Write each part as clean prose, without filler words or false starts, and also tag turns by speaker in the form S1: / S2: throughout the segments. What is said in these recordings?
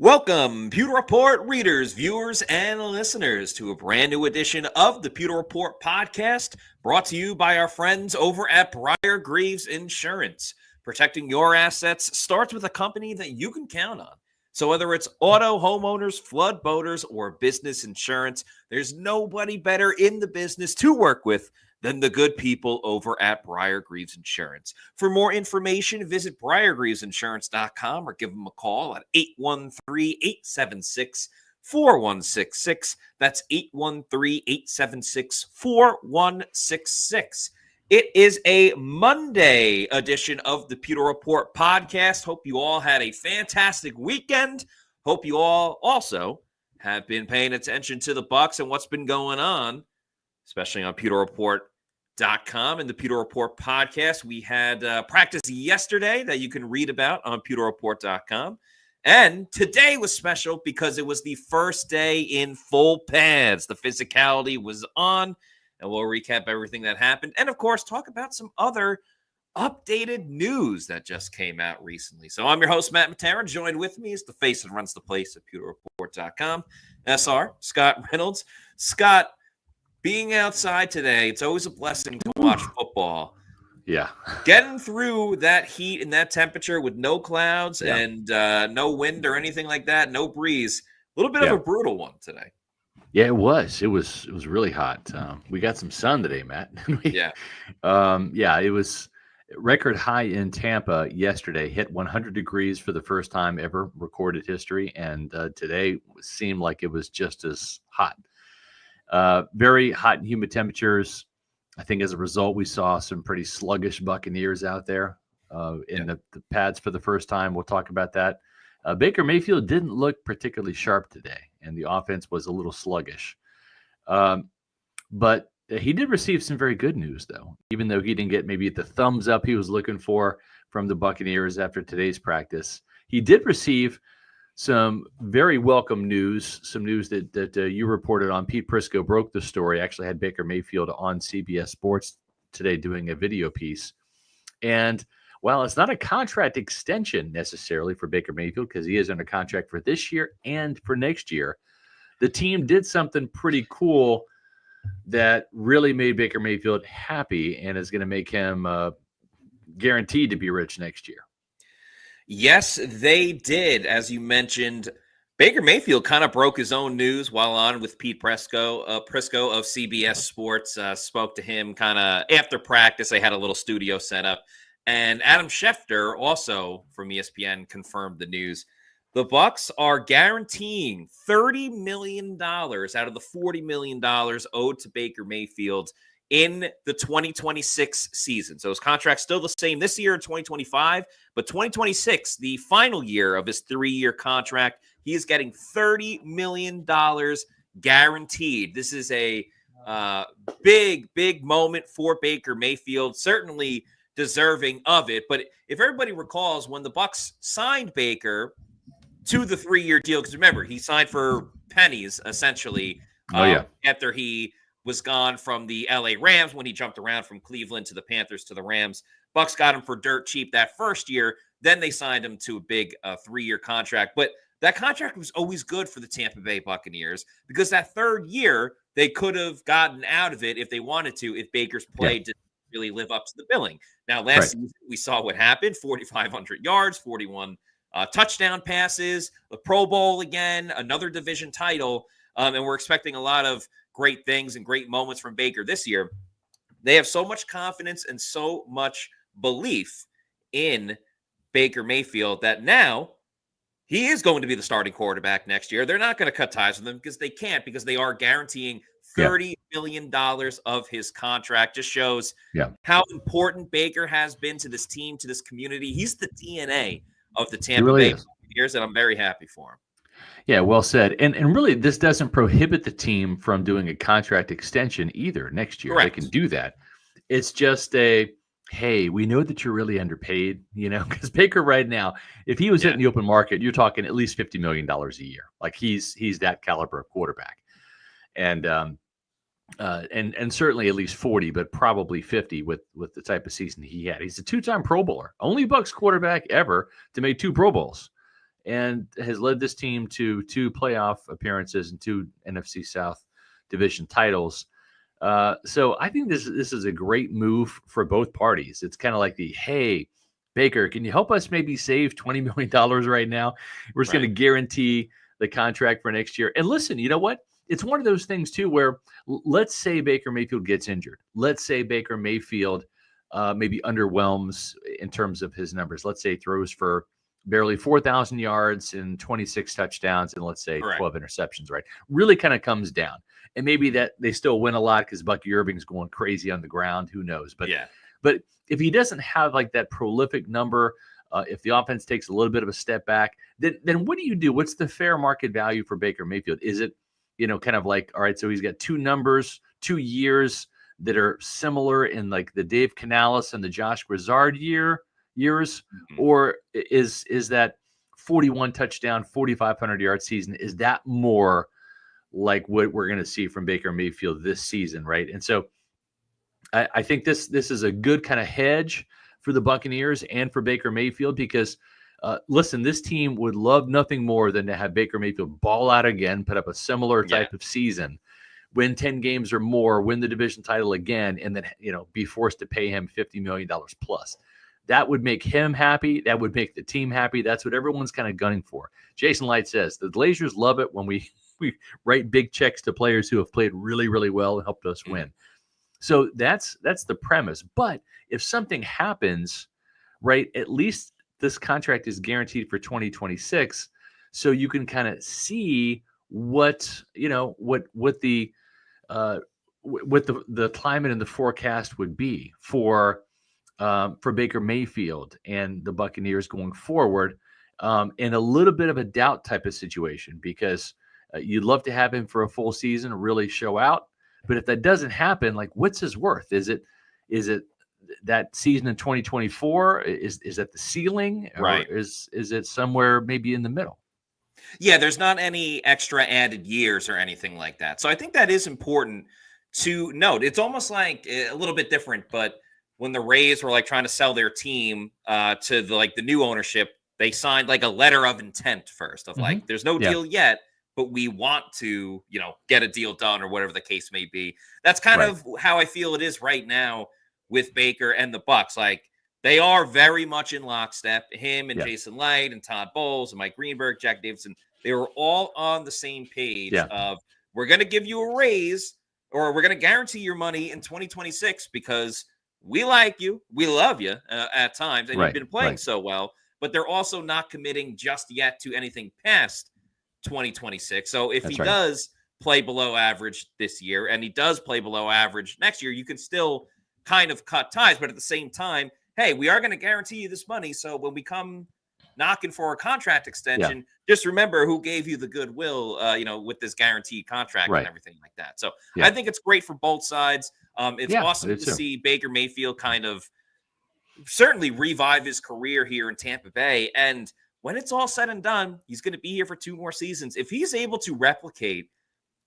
S1: Welcome, Pewter Report readers, viewers, and listeners, to a brand new edition of the Pewter Report podcast, brought to you by our friends over at Briar-Greaves Insurance. Protecting your assets starts with a company that you can count on. So whether it's auto, homeowners, flood, boaters, or business insurance, there's nobody better in the business to work with than the good people over at Briar-Greaves Insurance. For more information, visit briargreavesinsurance.com or give them a call at 813-876-4166. That's 813-876-4166. It is a Monday edition of the Pewter Report podcast. Hope you all had a fantastic weekend. Hope you all also have been paying attention to the Bucs and what's been going on, especially on pewterreport.com and the Pewter Report podcast. We had practice yesterday that you can read about on pewterreport.com. And today was special because it was the first day in full pads. The physicality was on, and we'll recap everything that happened. And, of course, talk about some other updated news that just came out recently. So I'm your host, Matt Matera. Joined with me is the face that runs the place at pewterreport.com, SR, Scott Reynolds. Scott, being outside today, it's always a blessing to watch football.
S2: Yeah.
S1: Getting through that heat and that temperature with no clouds and no wind or anything like that, no breeze, a little bit of a brutal one today.
S2: Yeah, it was. It was really hot. We got some sun today, Matt. It was record high in Tampa yesterday, hit 100 degrees for the first time ever, recorded history, and today seemed like it was just as hot. Very hot and humid temperatures. I think as a result, we saw some pretty sluggish Buccaneers out there in the pads for the first time. We'll talk about that. Baker Mayfield didn't look particularly sharp today, and the offense was a little sluggish. But he did receive some very good news, though, even though he didn't get maybe the thumbs up he was looking for from the Buccaneers after today's practice. He did receive some very welcome news, some news that you reported on. Pete Prisco broke the story, actually had Baker Mayfield on CBS Sports today doing a video piece. And while it's not a contract extension necessarily for Baker Mayfield, because he is under contract for this year and for next year, the team did something pretty cool that really made Baker Mayfield happy and is going to make him guaranteed to be rich next year.
S1: Yes, they did. As you mentioned, Baker Mayfield kind of broke his own news while on with Pete Prisco of CBS Sports. Spoke to him kind of after practice. They had a little studio set up. And Adam Schefter, also from ESPN, confirmed the news. The Bucs are guaranteeing $30 million out of the $40 million owed to Baker Mayfield in the 2026 season. So his contract's still the same this year in 2025, but 2026, the final year of his 3-year contract, he is getting $30 million guaranteed. This is a big moment for Baker Mayfield, certainly deserving of it. But if everybody recalls, when the Bucs signed Baker to the 3-year deal, because remember, he signed for pennies, essentially, after he was gone from the LA Rams when he jumped around from Cleveland to the Panthers to the Rams. Bucs got him for dirt cheap that first year. Then they signed him to a big 3-year contract. But that contract was always good for the Tampa Bay Buccaneers because that third year, they could have gotten out of it if they wanted to, if Baker's play didn't really live up to the billing. Now, last season, we saw what happened, 4,500 yards, 41 touchdown passes, the Pro Bowl again, another division title. And we're expecting a lot of great things and great moments from Baker this year. They have so much confidence and so much belief in Baker Mayfield that now he is going to be the starting quarterback next year. They're not going to cut ties with him because they can't, because they are guaranteeing $30 million of his contract. Just shows how important Baker has been to this team, to this community. He's the DNA of the Tampa Bay Buccaneers, and I'm very happy for him.
S2: Yeah, well said. And really, this doesn't prohibit the team from doing a contract extension either next year. Correct. They can do that. It's just hey, we know that you're really underpaid, because Baker right now, if he was hitting the open market, you're talking at least $50 million a year. Like he's that caliber of quarterback. And certainly at least 40, but probably 50 with the type of season he had. He's a 2-time Pro Bowler, only Bucs quarterback ever to make 2 Pro Bowls. and has led this team to 2 playoff appearances and 2 NFC South division titles. So I think this is a great move for both parties. It's kind of like hey, Baker, can you help us maybe save $20 million right now? We're just going to guarantee the contract for next year. And listen, you know what? It's one of those things too, where let's say Baker Mayfield gets injured. Let's say Baker Mayfield maybe underwhelms in terms of his numbers. Let's say he throws for barely 4,000 yards and 26 touchdowns and let's say 12 interceptions, right? Really kind of comes down. And maybe that they still win a lot because Bucky Irving's going crazy on the ground. Who knows? But if he doesn't have like that prolific number, if the offense takes a little bit of a step back, then what do you do? What's the fair market value for Baker Mayfield? Is it, kind of like, all right, so he's got 2 years that are similar in like the Dave Canales and the Josh Grizzard years, or is that 41 touchdown, 4,500 yard season? Is that more like what we're going to see from Baker Mayfield this season, right? And so I think this is a good kind of hedge for the Buccaneers and for Baker Mayfield because, listen, this team would love nothing more than to have Baker Mayfield ball out again, put up a similar type of season, win 10 games or more, win the division title again, and then be forced to pay him $50 million plus. That would make him happy. That would make the team happy. That's what everyone's kind of gunning for. Jason Light says the Blazers love it when we write big checks to players who have played really, really well and helped us win. So that's the premise. But if something happens, right, at least this contract is guaranteed for 2026, so you can kind of see what the climate and the forecast would be for Baker Mayfield and the Buccaneers going forward, in a little bit of a doubt type of situation, because you'd love to have him for a full season, really show out. But if that doesn't happen, like, what's his worth? Is it that season in 2024? Is that the ceiling,
S1: right?
S2: Or is it somewhere maybe in the middle?
S1: Yeah, there's not any extra added years or anything like that. So I think that is important to note. It's almost like a little bit different, but when the Rays were like trying to sell their team to the new ownership, they signed like a letter of intent first of like, there's no deal yet, but we want to, get a deal done or whatever the case may be. That's kind of how I feel it is right now with Baker and the Bucs. Like, they are very much in lockstep. Him and Jason Light and Todd Bowles and Mike Greenberg, Jack Davidson, they were all on the same page of, we're going to give you a raise or we're going to guarantee your money in 2026 because we like you. We love you at times. And you've been playing so well, but they're also not committing just yet to anything past 2026. So if he does play below average this year and he does play below average next year, you can still kind of cut ties. But at the same time, hey, we are going to guarantee you this money. So when we come knocking for a contract extension, just remember who gave you the goodwill, with this guaranteed contract and everything like that. So I think it's great for both sides. It's awesome to see Baker Mayfield kind of certainly revive his career here in Tampa Bay. And when it's all said and done, he's going to be here for 2 more seasons. If he's able to replicate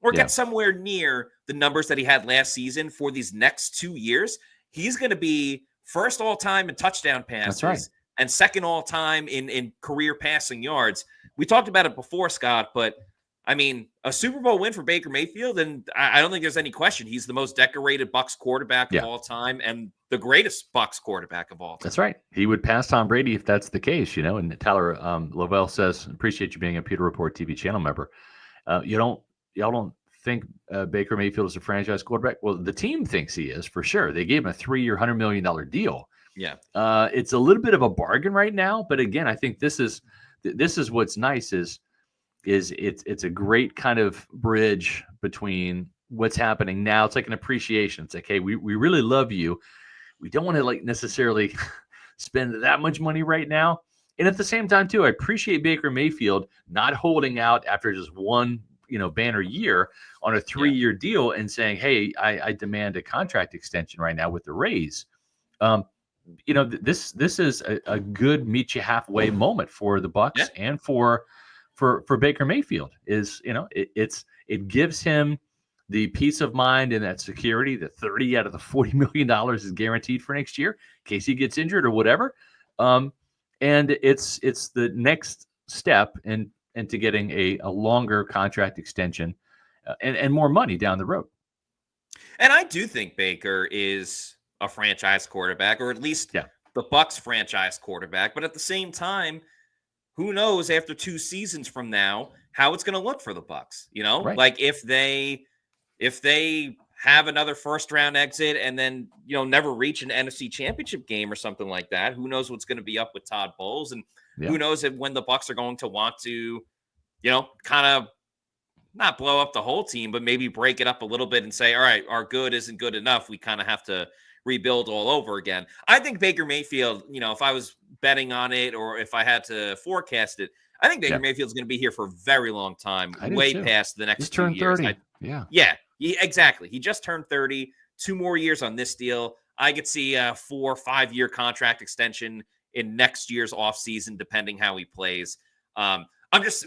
S1: or get somewhere near the numbers that he had last season for these next 2 years, he's going to be first all-time in touchdown passes and second all-time in career passing yards. We talked about it before, Scott, but I mean, a Super Bowl win for Baker Mayfield, and I don't think there's any question. He's the most decorated Bucs quarterback of all time and the greatest Bucs quarterback of all time.
S2: That's right. He would pass Tom Brady if that's the case, And Tyler Lovell says, appreciate you being a Pewter Report TV channel member. Y'all don't think Baker Mayfield is a franchise quarterback? Well, the team thinks he is for sure. They gave him a 3-year, $100 million deal.
S1: Yeah.
S2: It's a little bit of a bargain right now, but again, I think this is what's nice is it's a great kind of bridge between what's happening now. It's like an appreciation. It's like, hey, we really love you. We don't want to like necessarily spend that much money right now. And at the same time too, I appreciate Baker Mayfield not holding out after just one, banner year on a 3-year deal and saying, hey, I demand a contract extension right now with the Rays. This is a good meet you halfway moment for the Bucs and for Baker Mayfield. It gives him the peace of mind and that security that 30 out of the $40 million is guaranteed for next year in case he gets injured or whatever. And it's the next step into getting a longer contract extension and more money down the road.
S1: And I do think Baker is a franchise quarterback, or at least the Bucs franchise quarterback. But at the same time, who knows after 2 seasons from now how it's going to look for the Bucs?
S2: Right.
S1: Like if they have another first round exit and then never reach an NFC Championship game or something like that, who knows what's going to be up with Todd Bowles, and who knows if when the Bucs are going to want to, kind of not blow up the whole team, but maybe break it up a little bit and say, all right, our good isn't good enough. We kind of have to rebuild all over again. I think Baker Mayfield, if I was betting on it or if I had to forecast it, I think Baker Mayfield's going to be here for a very long time, way past the next 2 years.
S2: 30.
S1: Exactly. He just turned 30, 2 more years on this deal. I could see a 4 or 5 year contract extension in next year's offseason, depending how he plays.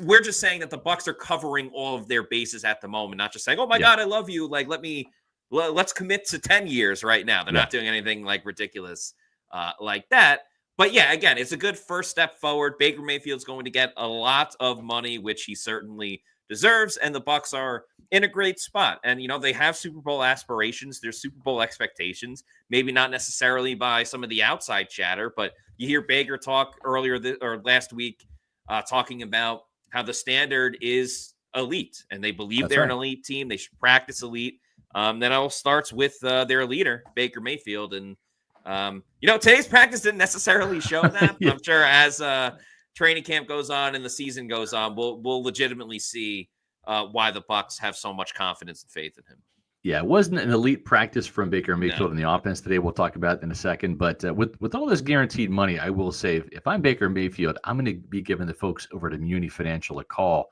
S1: We're just saying that the Bucs are covering all of their bases at the moment, not just saying, oh my God, I love you. Like, let's commit to 10 years right now. They're not doing anything like ridiculous like that. But yeah, again, it's a good first step forward. Baker Mayfield's going to get a lot of money, which he certainly deserves. And the Bucs are in a great spot. And, they have Super Bowl aspirations. There's Super Bowl expectations, maybe not necessarily by some of the outside chatter, but you hear Baker talk last week, talking about how the standard is elite and they believe they're an elite team. They should practice elite. That all starts with their leader, Baker Mayfield. And, today's practice didn't necessarily show that. I'm sure as training camp goes on and the season goes on, we'll legitimately see why the Bucs have so much confidence and faith in him.
S2: Yeah, it wasn't an elite practice from Baker Mayfield in the offense today. We'll talk about it in a second. But with all this guaranteed money, I will say, if I'm Baker Mayfield, I'm going to be giving the folks over at Muni Financial a call.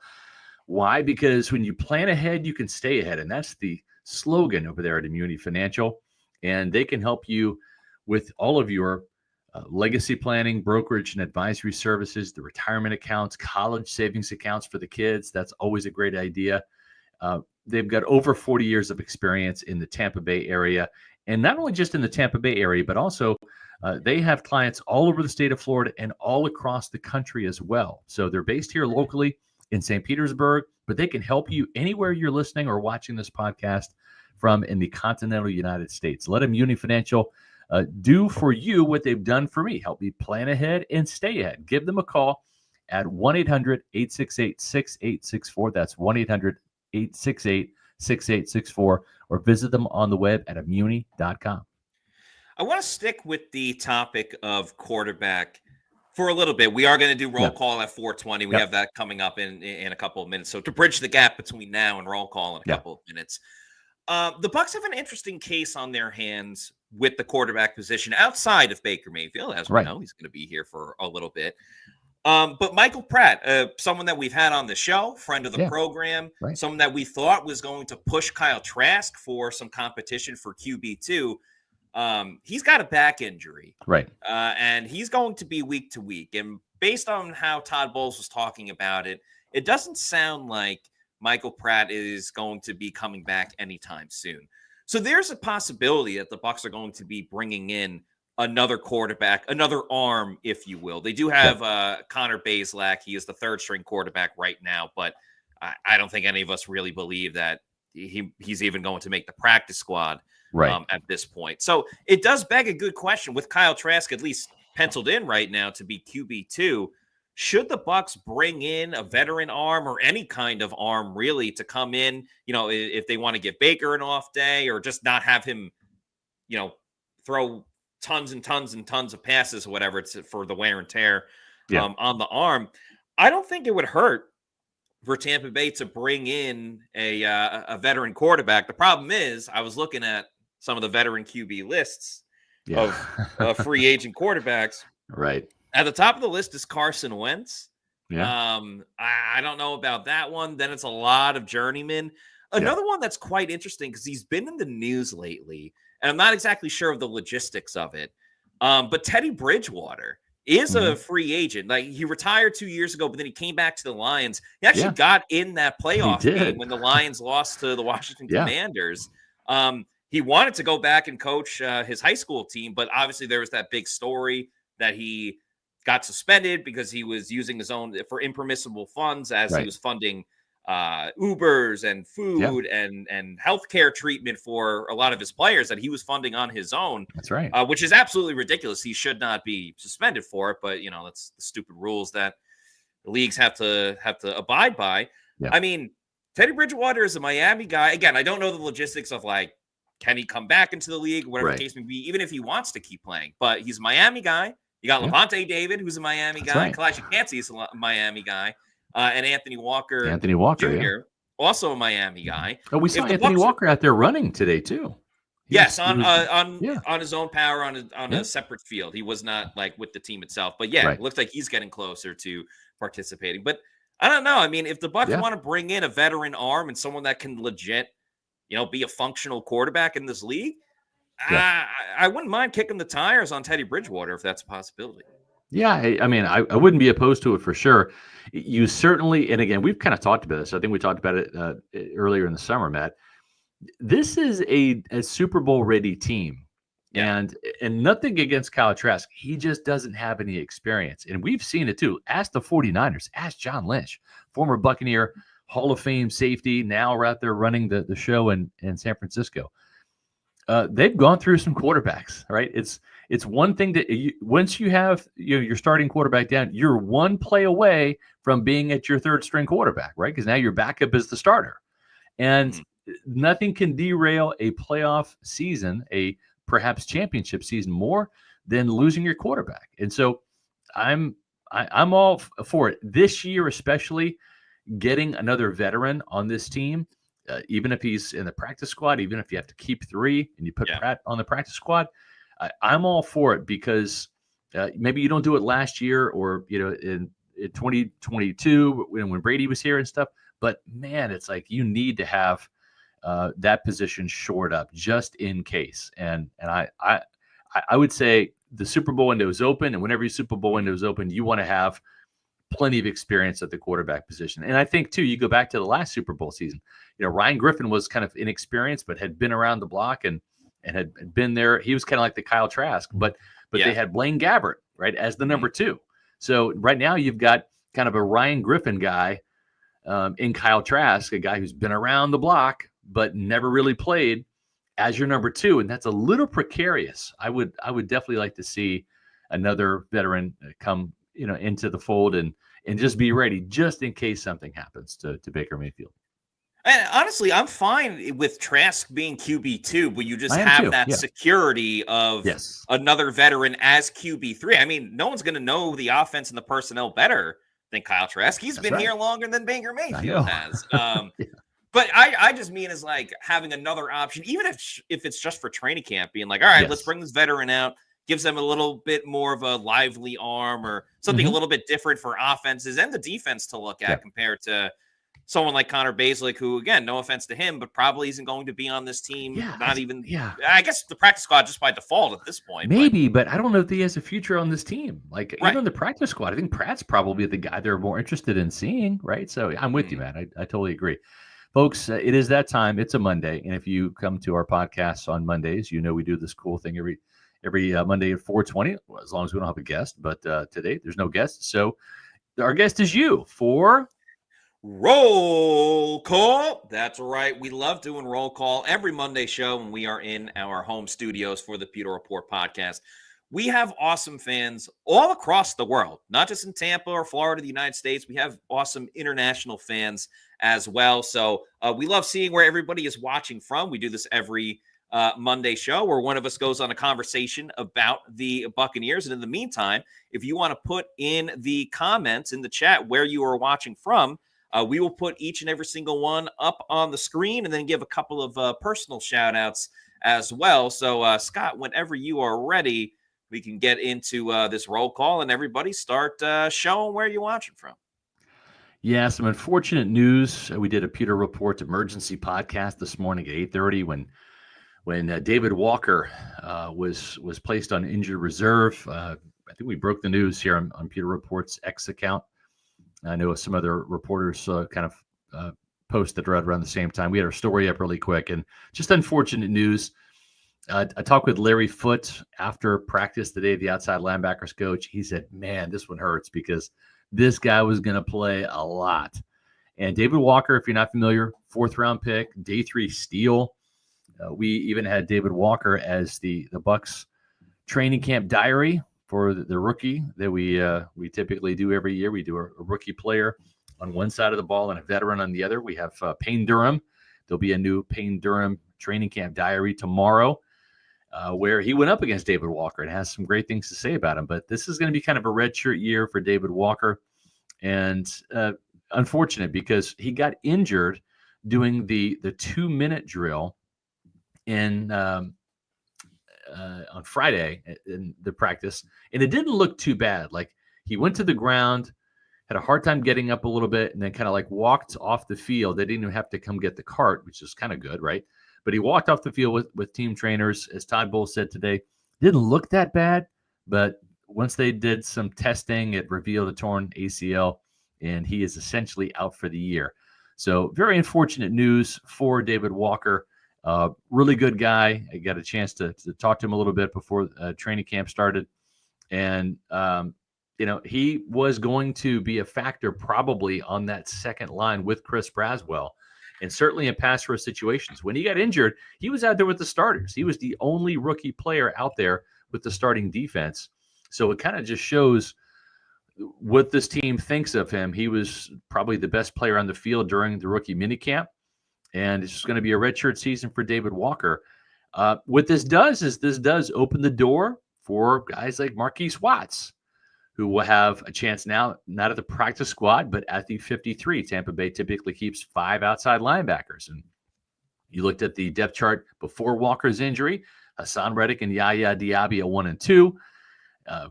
S2: Why? Because when you plan ahead, you can stay ahead. And that's the slogan over there at Muni Financial. And they can help you with all of your legacy planning, brokerage and advisory services, the retirement accounts, college savings accounts for the kids. That's always a great idea. They've got over 40 years of experience in the Tampa Bay area, and not only just in the Tampa Bay area, but also they have clients all over the state of Florida and all across the country as well. So they're based here locally in St. Petersburg, but they can help you anywhere you're listening or watching this podcast from in the continental United States. Let them Muni Financial do for you what they've done for me. Help me plan ahead and stay ahead. Give them a call at 1-800-868-6864. That's 1-800-868-6864, or visit them on the web at muni.com.
S1: I want to stick with the topic of quarterback for a little bit. We are going to do roll call at 4:20. We have that coming up in a couple of minutes. So to bridge the gap between now and roll call in a couple of minutes, the Bucs have an interesting case on their hands with the quarterback position outside of Baker Mayfield. As we know, he's going to be here for a little bit. But Michael Pratt, someone that we've had on the show, friend of the program, someone that we thought was going to push Kyle Trask for some competition for QB2. He's got a back injury. And he's going to be week to week. And based on how Todd Bowles was talking about it, it doesn't sound like Michael Pratt is going to be coming back anytime soon. So there's a possibility that the Bucs are going to be bringing in another quarterback, another arm, if you will. They do have Connor Bazelak. He is the third string quarterback right now, but I don't think any of us really believe that he's even going to make the practice squad at this point. So it does beg a good question with Kyle Trask at least penciled in right now to be QB2. Should the Bucs bring in a veteran arm or any kind of arm really to come in, if they want to give Baker an off day or just not have him, throw tons and tons and tons of passes or whatever it's for the wear and tear on the arm. I don't think it would hurt for Tampa Bay to bring in a veteran quarterback. The problem is I was looking at some of the veteran QB lists of free agent quarterbacks. At the top of the list is Carson Wentz. I don't know about that one. Then it's a lot of journeymen. Another one that's quite interesting because he's been in the news lately, and I'm not exactly sure of the logistics of it. But Teddy Bridgewater is a free agent. Like, he retired 2 years ago, but then he came back to the Lions. He actually got in that playoff game when the Lions lost to the Washington Commanders. He wanted to go back and coach his high school team, but obviously there was that big story that he got suspended because he was using his own for impermissible funds as he
S2: Right.
S1: was funding Ubers and
S2: Yeah,
S1: food and healthcare treatment for a lot of his players that he was funding on his own,
S2: that's right.
S1: which is absolutely ridiculous. He should not be suspended for it, but that's the stupid rules that the leagues have to abide by.
S2: Yeah.
S1: I mean, Teddy Bridgewater is a Miami guy. Again, I don't know the logistics of like, can he come back into the league, whatever the
S2: Right.
S1: case may be, even if he wants to keep playing. But he's a Miami guy. You got
S2: Yeah.
S1: Levante David, who's a Miami
S2: That's
S1: guy.
S2: right.
S1: Kalijah Kancey is a Miami guy. And Anthony Walker
S2: Anthony Walker, yeah.
S1: Jr., also a Miami guy.
S2: Oh, we saw
S1: If the
S2: Anthony
S1: Bucs
S2: Walker out there running today too.
S1: Yes,
S2: Yeah.
S1: on his own power on
S2: Yeah.
S1: a separate field. He was not like with the team itself. But yeah,
S2: Right.
S1: it looks like he's getting closer to participating. But I don't know. I mean, if the Bucs
S2: Yeah.
S1: want to bring in a veteran arm and someone that can legit, be a functional quarterback in this league,
S2: Yeah.
S1: I wouldn't mind kicking the tires on Teddy Bridgewater if that's a possibility.
S2: Yeah, I mean, I wouldn't be opposed to it for sure. You certainly, and again, we've kind of talked about this. I think we talked about it earlier in the summer, Matt. This is a Super Bowl ready team,
S1: Yeah.
S2: and nothing against Kyle Trask. He just doesn't have any experience, and we've seen it too. Ask the 49ers, ask John Lynch, former Buccaneer Hall of Fame safety, now out there running the show in San Francisco. They've gone through some quarterbacks, right? It's one thing that once you have your starting quarterback down, you're one play away from being at your third string quarterback, right? Because now your backup is the starter, and nothing can derail a playoff season, a perhaps championship season, more than losing your quarterback. And so, I'm all for it this year, especially getting another veteran on this team. Even if he's in the practice squad, even if you have to keep 3 and you put Pratt on the practice squad, I'm all for it because maybe you don't do it last year or in 2022 when Brady was here and stuff. But man, it's like you need to have that position shored up just in case. And I would say the Super Bowl window is open, and whenever your Super Bowl window is open, you want to have plenty of experience at the quarterback position. And I think too, you go back to the last Super Bowl season. Ryan Griffin was kind of inexperienced, but had been around the block and had been there. He was kind of like the Kyle Trask, but they had Blaine Gabbert, right, as the number 2. So right now you've got kind of a Ryan Griffin guy in Kyle Trask, a guy who's been around the block but never really played, as your number 2, and that's a little precarious. I would definitely like to see another veteran come into the fold and just be ready just in case something happens to Baker Mayfield.
S1: And honestly, I'm fine with Trask being QB2, but you just
S2: I am
S1: have
S2: too,
S1: that
S2: yeah.
S1: security of
S2: Yes.
S1: another veteran as QB3. I mean, no one's going to know the offense and the personnel better than Kyle Trask. He's been here longer than Baker Mayfield has.
S2: Yeah.
S1: But I just mean is like having another option, even if it's just for training camp, being like, all right, let's bring this veteran out, gives them a little bit more of a lively arm or something a little bit different for offenses and the defense to look at compared to someone like Connor Baszler, who, again, no offense to him, but probably isn't going to be on this team. I guess the practice squad just by default at this point.
S2: Maybe, but I don't know if he has a future on this team. Like, even the practice squad, I think Pratt's probably the guy they're more interested in seeing, right? So I'm with you, man. I totally agree. Folks, it is that time. It's a Monday. And if you come to our podcasts on Mondays, we do this cool thing every Monday at 4:20, as long as we don't have a guest. But today, there's no guest. So our guest is you for
S1: Roll Call. That's right. We love doing Roll Call every Monday show when we are in our home studios for the Pewter Report podcast. We have awesome fans all across the world, not just in Tampa or Florida, the United States. We have awesome international fans as well. So we love seeing where everybody is watching from. We do this every Monday show where one of us goes on a conversation about the Buccaneers. And in the meantime, if you want to put in the comments in the chat where you are watching from, we will put each and every single one up on the screen and then give a couple of personal shout outs as well. So Scott, whenever you are ready, we can get into this roll call and everybody start showing where you're watching from.
S2: Yeah, some unfortunate news. We did a Pewter Report emergency podcast this morning at 8:30 when David Walker was placed on injured reserve. I think we broke the news here on Pewter Report's X account. I know some other reporters kind of posted right around the same time. We had our story up really quick, and just unfortunate news. I talked with Larry Foote after practice today, the outside linebackers coach. He said, man, this one hurts because this guy was going to play a lot. And David Walker, if you're not familiar, 4th-round pick, day 3 steal. We even had David Walker as the Bucs training camp diary for the rookie that we typically do every year. We do a rookie player on one side of the ball and a veteran on the other. We have Payne Durham. There'll be a new Payne Durham training camp diary tomorrow, where he went up against David Walker and has some great things to say about him. But this is going to be kind of a redshirt year for David Walker, and unfortunate because he got injured doing the 2-minute drill on Friday in the practice, and it didn't look too bad. Like, he went to the ground, had a hard time getting up a little bit, and then kind of like walked off the field. They didn't even have to come get the cart, which is kind of good, right? But he walked off the field with team trainers, as Todd Bowles said today. Didn't look that bad, but once they did some testing, it revealed a torn ACL, and he is essentially out for the year. So very unfortunate news for David Walker. Really good guy. I got a chance to talk to him a little bit before training camp started. And, he was going to be a factor probably on that second line with Chris Braswell, and certainly in pass rush situations. When he got injured, he was out there with the starters. He was the only rookie player out there with the starting defense. So it kind of just shows what this team thinks of him. He was probably the best player on the field during the rookie minicamp, and it's just going to be a redshirt season for David Walker. What this does is this does open the door for guys like Marquise Watts, who will have a chance now, not at the practice squad, but at the 53. Tampa Bay typically keeps 5 outside linebackers. And you looked at the depth chart before Walker's injury, Hassan Reddick and Yaya Diaby at 1 and 2,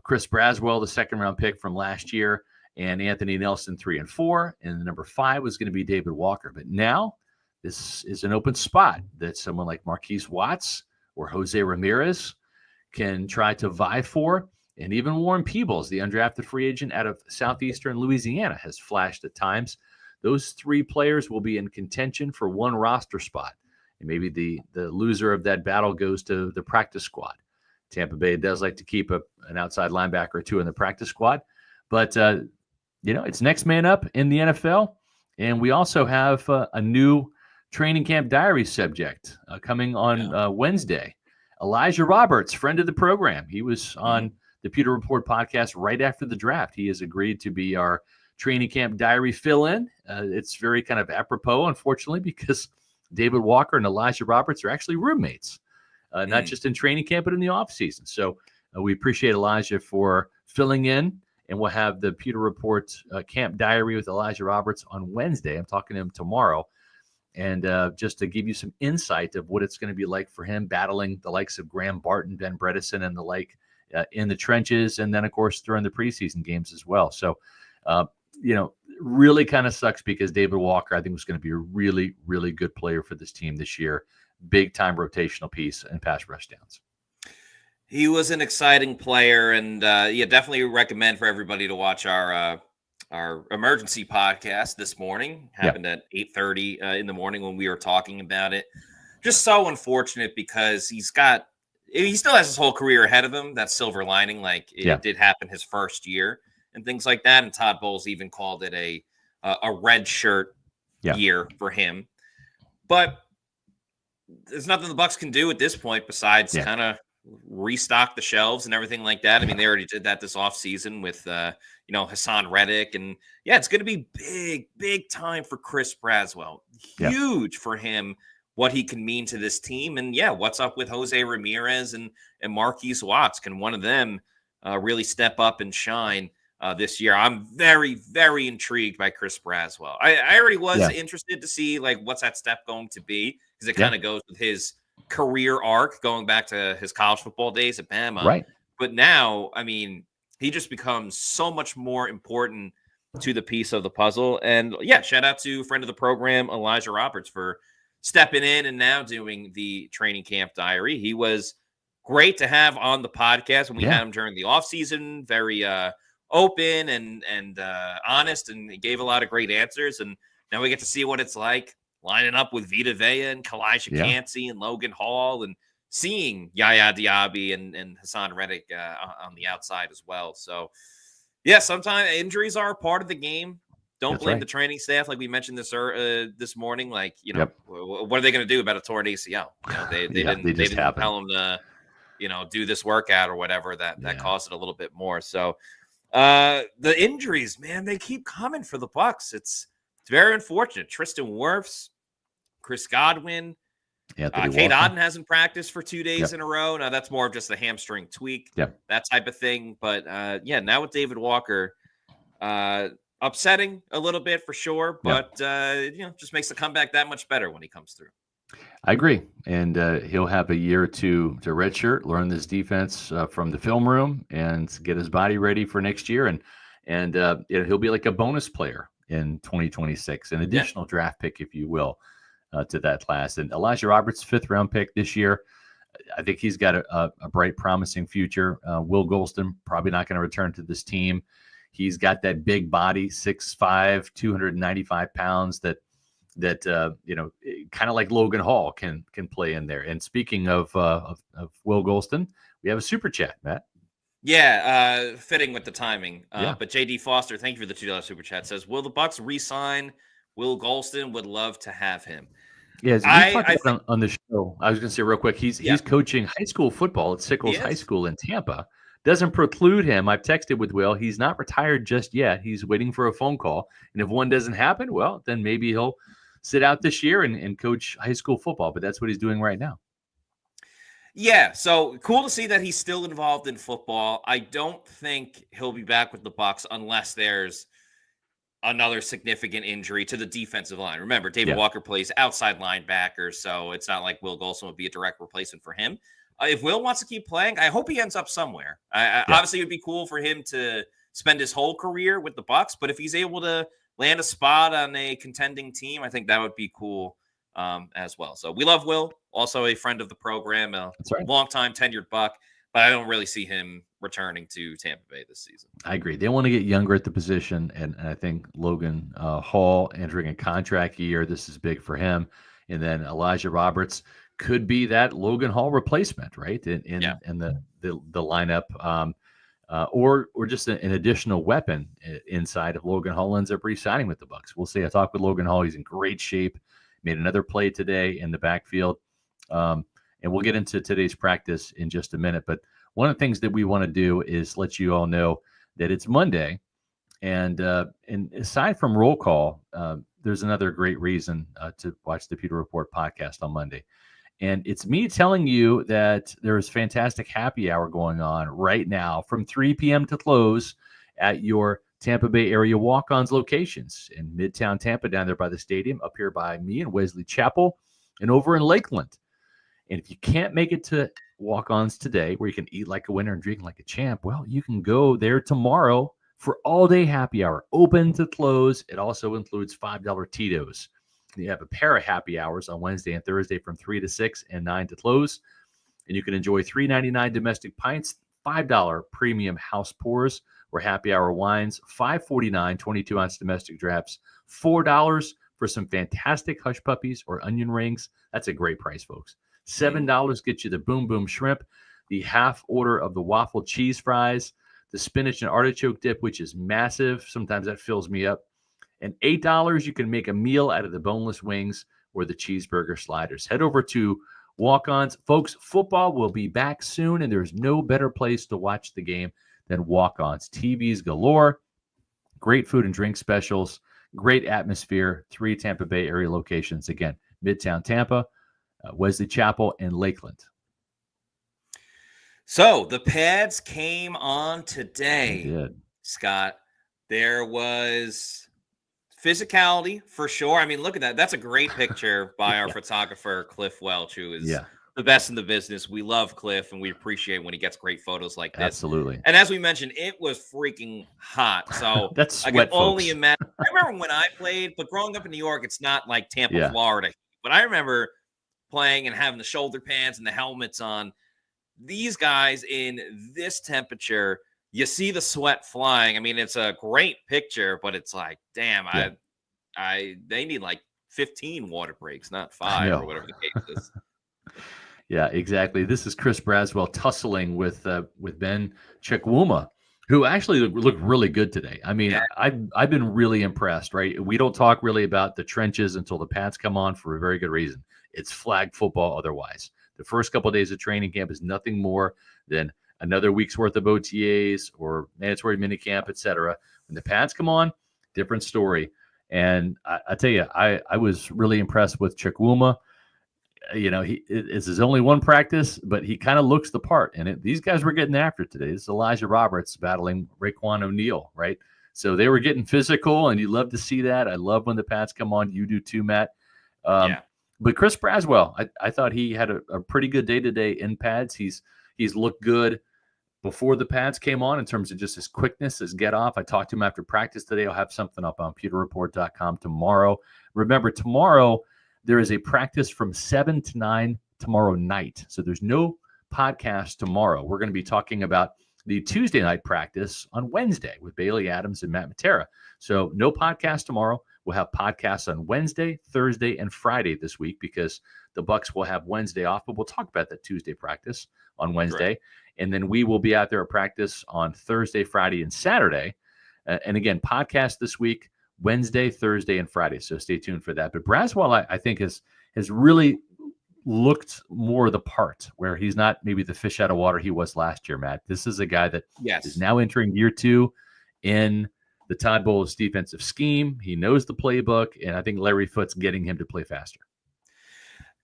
S2: Chris Braswell, the 2nd-round pick from last year, and Anthony Nelson 3 and 4. And the number 5 was going to be David Walker. But now this is an open spot that someone like Marquise Watts or Jose Ramirez can try to vie for. And even Warren Peebles, the undrafted free agent out of southeastern Louisiana, has flashed at times. Those 3 players will be in contention for one roster spot. And maybe the loser of that battle goes to the practice squad. Tampa Bay does like to keep an outside linebacker or 2 in the practice squad. But, it's next man up in the NFL. And we also have a new training camp diary subject coming on Wednesday. Elijah Roberts, friend of the program. He was on the Pewter Report podcast right after the draft. He has agreed to be our training camp diary fill-in. It's very kind of apropos, unfortunately, because David Walker and Elijah Roberts are actually roommates, not just in training camp, but in the offseason. So we appreciate Elijah for filling in, and we'll have the Pewter Report camp diary with Elijah Roberts on Wednesday. I'm talking to him tomorrow. And just to give you some insight of what it's going to be like for him battling the likes of Graham Barton, Ben Bredesen, and the like in the trenches, and then, of course, during the preseason games as well. So, really kind of sucks because David Walker, I think, was going to be a really, really good player for this team this year. Big-time rotational piece and pass rush downs.
S1: He was an exciting player, and definitely recommend for everybody to watch our emergency podcast this morning. Happened at 8:30 in the morning when we were talking about it. Just so unfortunate because he still has his whole career ahead of him. That silver lining, like it did happen his first year and things like that. And Todd Bowles even called it a red shirt year for him. But there's nothing the Bucs can do at this point besides kind of restock the shelves and everything like that. I mean, they already did that this offseason with Hassan Reddick, and it's going to be big time for Chris Braswell. Huge for him, what he can mean to this team. And what's up with Jose Ramirez and Marquise Watts? Can one of them really step up and shine this year? I'm very, very intrigued by Chris Braswell. I already was interested to see like what's that step going to be, because it kind of goes with his career arc going back to his college football days at Bama.
S2: Right.
S1: But now, I mean, he just becomes so much more important to the piece of the puzzle. And shout out to friend of the program, Elijah Roberts, for stepping in and now doing the training camp diary. He was great to have on the podcast when we had him during the offseason. Very open and honest, and he gave a lot of great answers. And now we get to see what it's like lining up with Vita Vea and Kalijah Cansey and Logan Hall and seeing Yaya Diaby and Hassan Reddick on the outside as well. So, yeah, sometimes injuries are a part of the game. Don't
S2: That's
S1: blame
S2: right.
S1: the training staff, like we mentioned this morning. Like,
S2: Yep.
S1: what are they going to do about a torn ACL? They
S2: Yeah, they just
S1: didn't
S2: happen.
S1: tell them to do this workout or whatever that
S2: Yeah.
S1: caused it a little bit more. So the injuries, man, they keep coming for the Bucs. It's very unfortunate. Tristan Wirfs, Chris Godwin,
S2: Anthony
S1: Kate
S2: Walker.
S1: Otten hasn't practiced for 2 days
S2: Yep.
S1: in a row. Now that's more of just a hamstring tweak,
S2: Yep.
S1: that type of thing. But yeah, now with David Walker, upsetting a little bit for sure.
S2: Yep.
S1: But just makes the comeback that much better when he comes through.
S2: I agree, and he'll have a year to redshirt, learn this defense from the film room, and get his body ready for next year. And he'll be like a bonus player in 2026, an
S1: Yeah.
S2: additional draft pick, if you will, to that class. And Elijah Roberts, 5th-round pick this year. I think he's got a bright, promising future. Will Golston probably not going to return to this team. He's got that big body, 6'5", 295 pounds, that kind of like Logan Hall can play in there. And speaking of Will Golston, we have a super chat, Matt.
S1: Yeah, fitting with the timing.
S2: Yeah.
S1: But JD Foster, thank you for the $2 super chat, says, will the Bucs re-sign Will Golston? Would love to have him.
S2: Yes, we talked about on the show. I was going to say real quick, he's coaching high school football at Sickles High School in Tampa. Doesn't preclude him. I've texted with Will. He's not retired just yet. He's waiting for a phone call. And if one doesn't happen, well, then maybe he'll sit out this year and coach high school football. But that's what he's doing right now.
S1: Yeah, so cool to see that he's still involved in football. I don't think he'll be back with the Bucs unless there's another significant injury to the defensive line. Remember, David Walker plays outside linebacker, so it's not like Will Golston would be a direct replacement for him. If Will wants to keep playing, I hope he ends up somewhere. Obviously, it would be cool for him to spend his whole career with the Bucs, but if he's able to land a spot on a contending team, I think that would be cool as well. So we love Will, also a friend of the program, a longtime tenured Buck, but I don't really see him returning to Tampa Bay this season.
S2: I agree. They want to get younger at the position, and I think Logan Hall entering a contract year, this is big for him. And then Elijah Roberts could be that Logan Hall replacement, right? In the lineup, or just an additional weapon inside if Logan Hall ends up re-signing with the Bucs. We'll see. I talked with Logan Hall. He's in great shape. Made another play today in the backfield. And we'll get into today's practice in just a minute. But one of the things that we want to do is let you all know that it's Monday. And aside from roll call, there's another great reason to watch the Pewter Report podcast on Monday. And it's me telling you that there is fantastic happy hour going on right now from 3 p.m. to close at your Tampa Bay area walk-ons locations in Midtown Tampa, down there by the stadium, up here by me and Wesley Chapel, and over in Lakeland. And if you can't make it to walk-ons today, where you can eat like a winner and drink like a champ, well, you can go there tomorrow for all-day happy hour, open to close. It also includes $5 Tito's. You have a pair of happy hours on Wednesday and Thursday from 3 to 6 and 9 to close. And you can enjoy $3.99 domestic pints, $5 premium house pours or happy hour wines, $5.49 22-ounce domestic drafts, $4 for some fantastic hush puppies or onion rings. That's a great price, folks. $7 gets you the Boom Boom Shrimp, the half order of the waffle cheese fries, the spinach and artichoke dip, which is massive. Sometimes that fills me up. And $8, you can make a meal out of the boneless wings or the cheeseburger sliders. Head over to Walk-Ons. Folks, football will be back soon, and there's no better place to watch the game than Walk-Ons. TVs galore, great food and drink specials, great atmosphere, 3 Tampa Bay area locations. Again, Midtown Tampa, Wesley Chapel, and Lakeland.
S1: So the pads came on today.
S2: They did.
S1: Scott. There was physicality for sure. I mean, look at that. That's a great picture by our photographer, Cliff Welch, who is the best in the business. We love Cliff, and we appreciate when he gets great photos like this.
S2: Absolutely.
S1: And as we mentioned, it was freaking hot. So
S2: that's
S1: I
S2: sweat,
S1: can only imagine. I remember when I played, but growing up in New York, it's not like Tampa, Florida. But I remember playing and having the shoulder pads and the helmets on. These guys in this temperature, you see the sweat flying. I mean, it's a great picture, but it's like, damn, they need like 15 water breaks, not 5 or whatever the case is.
S2: Yeah, exactly. This is Chris Braswell tussling with Ben Chikwuma, who actually looked really good today. I mean,
S1: Yeah.
S2: I've been really impressed. Right, we don't talk really about the trenches until the pads come on for a very good reason. It's flag football. Otherwise, the first couple of days of training camp is nothing more than another week's worth of OTAs or mandatory minicamp, etc. When the pads come on, different story. And I tell you, I was really impressed with Chikwuma. It's his only one practice, but he kind of looks the part. And these guys were getting after it today. This is Elijah Roberts battling Raekwon O'Neal, right? So they were getting physical, and you love to see that. I love when the pads come on. You do too, Matt.
S1: Yeah.
S2: But Chris Braswell, I thought he had a pretty good day today in pads. He's looked good before the pads came on in terms of just his quickness, his get off. I talked to him after practice today. I'll have something up on pewterreport.com tomorrow. Remember, tomorrow there is a practice from 7 to 9 tomorrow night. So there's no podcast tomorrow. We're going to be talking about the Tuesday night practice on Wednesday with Bailey Adams and Matt Matera. So no podcast tomorrow. We'll have podcasts on Wednesday, Thursday, and Friday this week because the Bucs will have Wednesday off, but we'll talk about that Tuesday practice on Wednesday. Right. And then we will be out there at practice on Thursday, Friday, and Saturday. And again, podcast this week, Wednesday, Thursday, and Friday. So stay tuned for that. But Braswell, I think, has really looked more the part, where he's not maybe the fish out of water he was last year, Matt. This is a guy that is now entering year 2 in the Todd Bowles defensive scheme. He knows the playbook, and I think Larry Foote's getting him to play faster.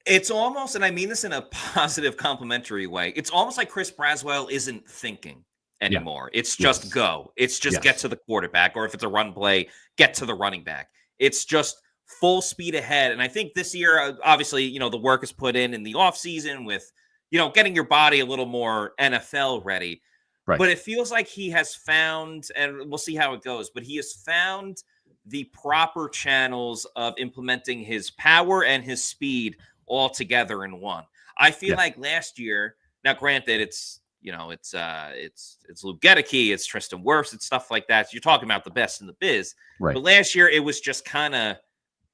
S1: It's almost, and I mean this in a positive, complimentary way, it's almost like Chris Braswell isn't thinking anymore. Yeah. It's just go. It's just get to the quarterback, or if it's a run play, get to the running back. It's just full speed ahead. And I think this year, obviously, the work is put in the offseason with, getting your body a little more NFL ready. Right. But it feels like he has found, and we'll see how it goes, but he has found the proper channels of implementing his power and his speed all together in one. I feel like last year, now granted, it's Luke Gedeke, it's Tristan Wirfs, it's stuff like that. So you're talking about the best in the biz. Right. But last year, it was just kind of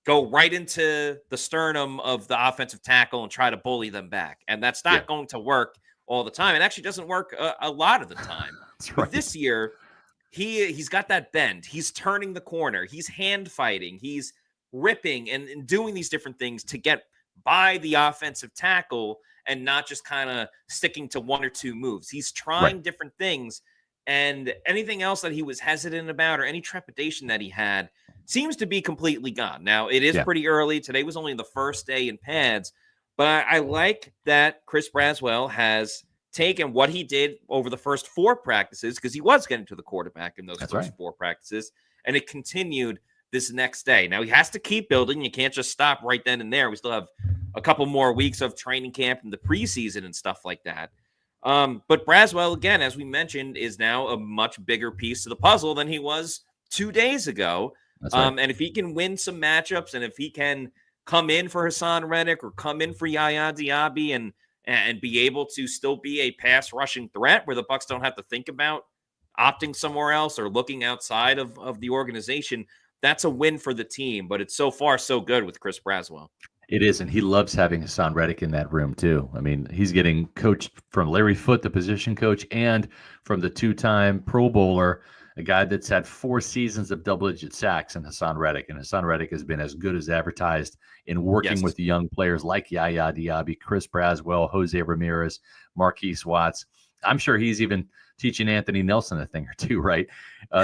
S1: go right into the sternum of the offensive tackle and try to bully them back. And that's not going to work all the time. It actually doesn't work a lot of the time. That's right. But this year, he's got that bend. He's turning the corner. He's hand fighting. He's ripping and doing these different things to get by the offensive tackle and not just kind of sticking to one or two moves. He's trying different things, and anything else that he was hesitant about or any trepidation that he had seems to be completely gone. Now, it is pretty early. Today was only the first day in pads, but I like that Chris Braswell has taken what he did over the first 4 practices, because he was getting to the quarterback in those first 4 practices, and it continued this next day. Now, he has to keep building. You can't just stop right then and there. We still have a couple more weeks of training camp and the preseason and stuff like that. But Braswell, again, as we mentioned, is now a much bigger piece to the puzzle than he was 2 days ago. Right. And if he can win some matchups, and if he can come in for Hassan Reddick or come in for Yaya Diaby and be able to still be a pass rushing threat where the Bucs don't have to think about opting somewhere else or looking outside of the organization, that's a win for the team. But it's so far so good with Chris Braswell.
S2: It is, and he loves having Hassan Reddick in that room too. I mean, he's getting coached from Larry Foote, the position coach, and from the 2-time Pro Bowler, a guy that's had 4 seasons of double-digit sacks, in Hassan Reddick. And Hassan Reddick has been as good as advertised in working with the young players like Yaya Diaby, Chris Braswell, Jose Ramirez, Marquise Watts. I'm sure he's even teaching Anthony Nelson a thing or two, right?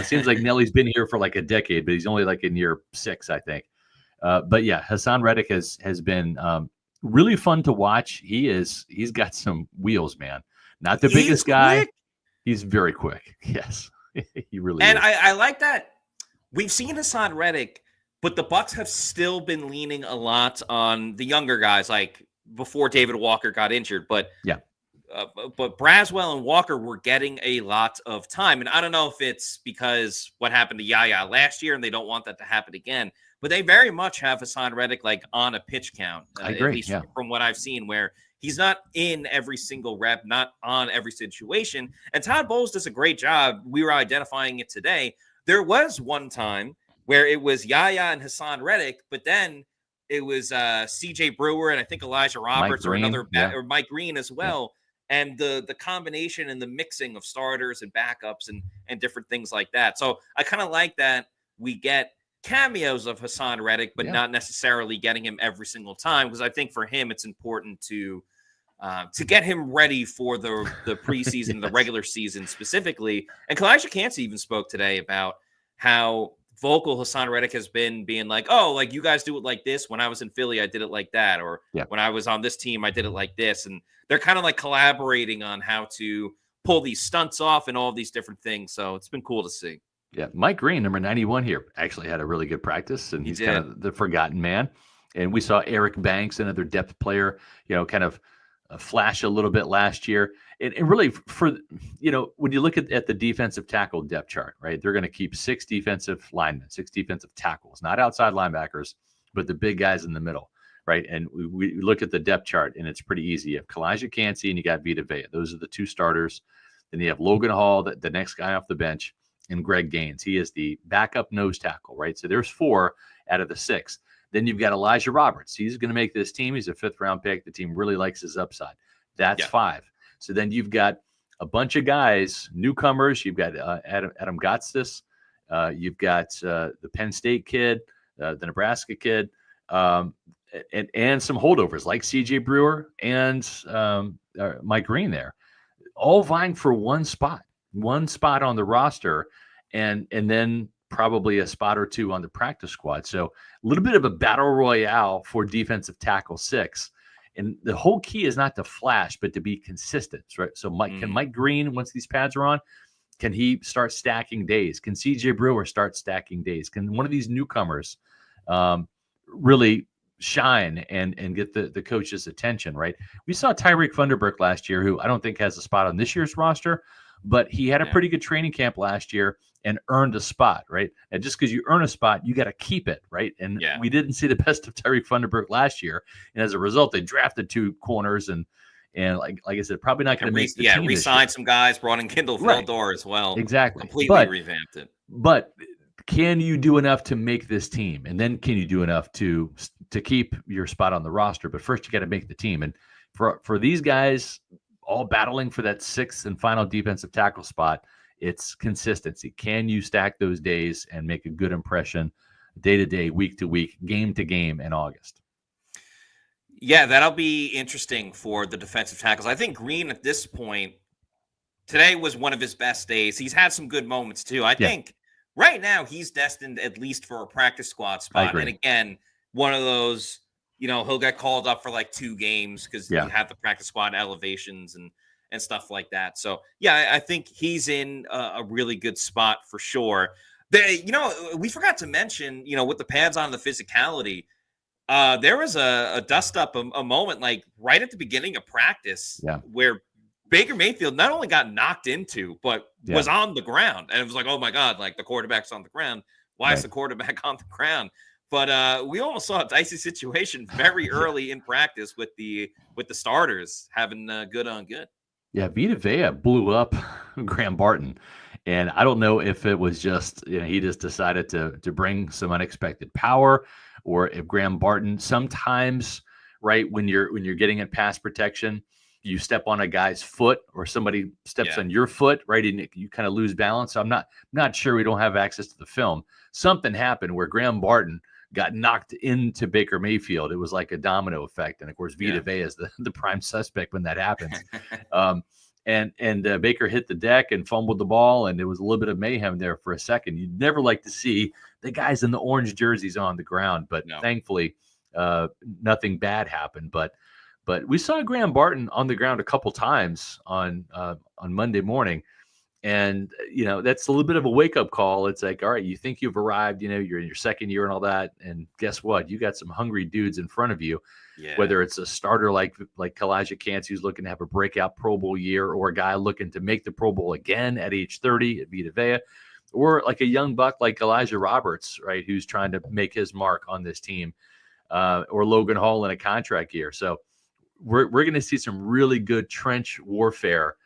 S2: Seems like Nelly's been here for like a decade, but he's only like in year 6, I think. But yeah, Hassan Reddick has been really fun to watch. He's got some wheels, man. Not the biggest guy. He's very quick. Yes, he really is.
S1: And I like that. We've seen Hassan Reddick, but the Bucs have still been leaning a lot on the younger guys, like before David Walker got injured. But but Braswell and Walker were getting a lot of time. And I don't know if it's because what happened to Yaya last year and they don't want that to happen again. But they very much have Hassan Reddick like on a pitch count.
S2: I agree,
S1: at least from what I've seen, where he's not in every single rep, not on every situation. And Todd Bowles does a great job. We were identifying it today. There was one time where it was Yaya and Hassan Reddick, but then it was CJ Brewer and I think Elijah
S2: Mike
S1: Roberts or
S2: Green, yeah,
S1: or Mike Green as
S2: yeah,
S1: well. And the combination and the mixing of starters and backups and different things like that. So I kind of like that we get cameos of Hassan Reddick, but
S2: yeah.
S1: not necessarily getting him every single time, because I think for him it's important to get him ready for the preseason, the
S2: Yes.
S1: regular season specifically. And Kalijah Kancey even spoke today about how vocal Hassan Reddick has been, being like, "Oh, like you guys do it like this. When I was in Philly, I did it like that, or
S2: Yeah.
S1: when I was on this team, I did it like this." And they're kind of like collaborating on how to pull these stunts off and all these different things. So it's been cool to see.
S2: Yeah, Mike Green, number 91 here, actually had a really good practice, and
S1: He
S2: he's kind
S1: did.
S2: of the forgotten man. And we saw Eric Banks, another depth player, kind of flash a little bit last year. And really, when you look at the defensive tackle depth chart, right, they're going to keep 6 defensive linemen, 6 defensive tackles, not outside linebackers, but the big guys in the middle, right? And we look at the depth chart, and it's pretty easy. You have Kalijah Kancey and you got Vita Vea. Those are the 2 starters. Then you have Logan Hall, the next guy off the bench, and Greg Gaines. He is the backup nose tackle, right? So there's 4 out of the 6. Then you've got Elijah Roberts. He's going to make this team. He's a 5th-round pick. The team really likes his upside. That's 5. So then you've got a bunch of guys, newcomers. You've got Adam Gotsis. You've got the Penn State kid, the Nebraska kid, and some holdovers like C.J. Brewer and Mike Green there, all vying for one spot on the roster, and then probably a spot or 2 on the practice squad. So a little bit of a battle royale for defensive tackle 6. And the whole key is not to flash, but to be consistent, right? So can Mike Green, once these pads are on, can he start stacking days? Can CJ Brewer start stacking days? Can one of these newcomers really shine and get the coach's attention, right? We saw Tyreek Thunderberg last year, who I don't think has a spot on this year's roster, but he had a pretty good training camp last year and earned a spot, right? And just because you earn a spot, you got to keep it, right? And we didn't see the best of Tyreek Thunderberg last year, and as a result, they drafted 2 corners and like I said, probably not going to make the team.
S1: Re-signed some guys, brought in Kendall Vildor as well.
S2: Exactly,
S1: completely revamped it.
S2: But can you do enough to make this team, and then can you do enough to keep your spot on the roster? But first, you got to make the team, and for these guys, all battling for that 6th and final defensive tackle spot, it's consistency. Can you stack those days and make a good impression day to day, week to week, game to game in August?
S1: Yeah, that'll be interesting for the defensive tackles. I think Green at this point, today was one of his best days. He's had some good moments too. I think right now he's destined at least for a practice squad spot. And again, one of those, he'll get called up for like 2 games because you have the practice squad elevations and stuff like that. So yeah, I think he's in a really good spot for sure. We forgot to mention, with the pads on, the physicality, there was a dust up a moment like right at the beginning of practice where Baker Mayfield not only got knocked into, but was on the ground. And it was like, oh my God, like the quarterback's on the ground. Why is the quarterback on the ground? But we almost saw a dicey situation very early in practice with the starters having good on good.
S2: Yeah, Vita Vea blew up Graham Barton. And I don't know if it was just, he just decided to bring some unexpected power, or if Graham Barton sometimes, right, when you're getting in pass protection, you step on a guy's foot or somebody steps on your foot, right, and you kind of lose balance. So I'm not sure, we don't have access to the film. Something happened where Graham Barton got knocked into Baker Mayfield. It was like a domino effect. And of course, Vita Vea is the prime suspect when that happens. And Baker hit the deck and fumbled the ball, and there was a little bit of mayhem there for a second. You'd never like to see the guys in the orange jerseys on the ground, but thankfully nothing bad happened. But we saw Graham Barton on the ground a couple times on Monday morning. And, that's a little bit of a wake-up call. It's like, all right, you think you've arrived, you're in your 2nd year and all that. And guess what? You got some hungry dudes in front of you, whether it's a starter like Kalijah Kancey, who's looking to have a breakout Pro Bowl year, or a guy looking to make the Pro Bowl again at age 30 at Vita Vea, or like a young buck like Elijah Roberts, right, who's trying to make his mark on this team, or Logan Hall in a contract year. So we're going to see some really good trench warfare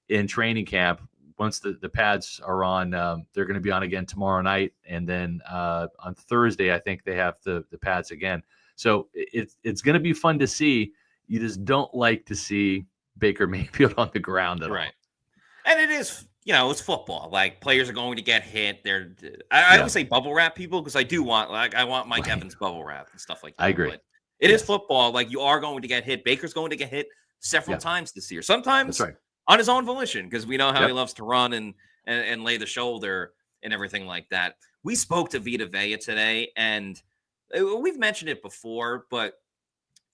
S2: in training camp. Once the pads are on, they're going to be on again tomorrow night. And then on Thursday, I think they have the pads again. So it's going to be fun to see. You just don't like to see Baker Mayfield on the ground at all.
S1: Right. And it is, it's football. Like, players are going to get hit. I always say bubble wrap people because I do want, I want Mike Evans bubble wrap and stuff like that.
S2: I agree.
S1: But it is football. Like, you are going to get hit. Baker's going to get hit several times this year. Sometimes on his own volition, because we know how he loves to run and lay the shoulder and everything like that. We spoke to Vita Vea today, and we've mentioned it before, but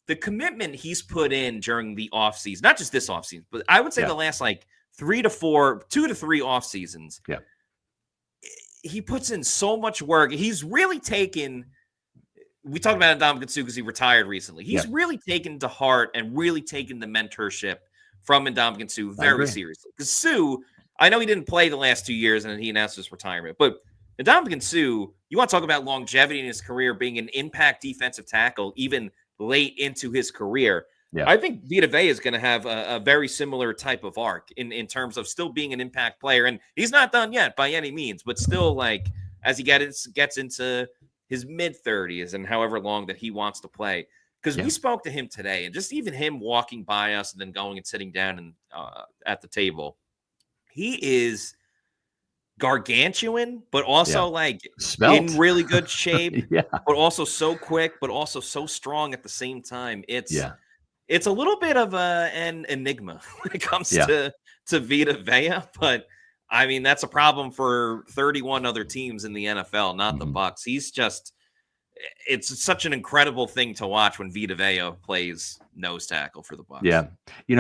S1: the commitment he's put in during the offseason, not just this offseason, but I would say the last 2 to 3 off seasons.
S2: Yeah.
S1: He puts in so much work. He's really taken, we talked about Ndamukong Suh because he retired recently. He's really taken to heart and really taken the mentorship from Ndamukong Suh very seriously. Because Suh, I know he didn't play the last 2 years and he announced his retirement, but Ndamukong Suh, you want to talk about longevity in his career, being an impact defensive tackle, even late into his career. I think Vita Vea is going to have a very similar type of arc in terms of still being an impact player. And he's not done yet by any means, but still, as he gets into his mid-30s and however long that he wants to play. Because we spoke to him today, and just even him walking by us and then going and sitting down and at the table, he is gargantuan, but also in really good shape, but also so quick, but also so strong at the same time. It's a little bit of an enigma when it comes to Vita Vea, but I mean, that's a problem for 31 other teams in the NFL, not the Bucs. It's such an incredible thing to watch when Vita Vea plays nose tackle for the Bucs.
S2: Yeah.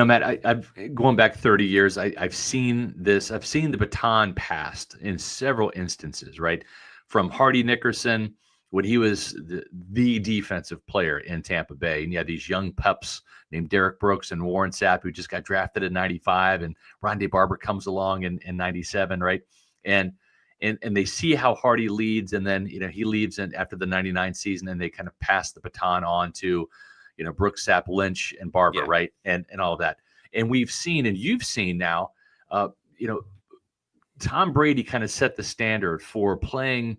S2: Matt, I've going back 30 years. I've seen this. I've seen the baton passed in several instances, right? From Hardy Nickerson, when he was the defensive player in Tampa Bay. And you had these young pups named Derek Brooks and Warren Sapp, who just got drafted in 95. And Rondé Barber comes along in 97, right? And they see how Hardy leads, and then he leaves after the 99 season, and they kind of pass the baton on to Brooks, Sapp, Lynch, and Barber, right, and all of that. And we've seen, and you've seen now, Tom Brady kind of set the standard for playing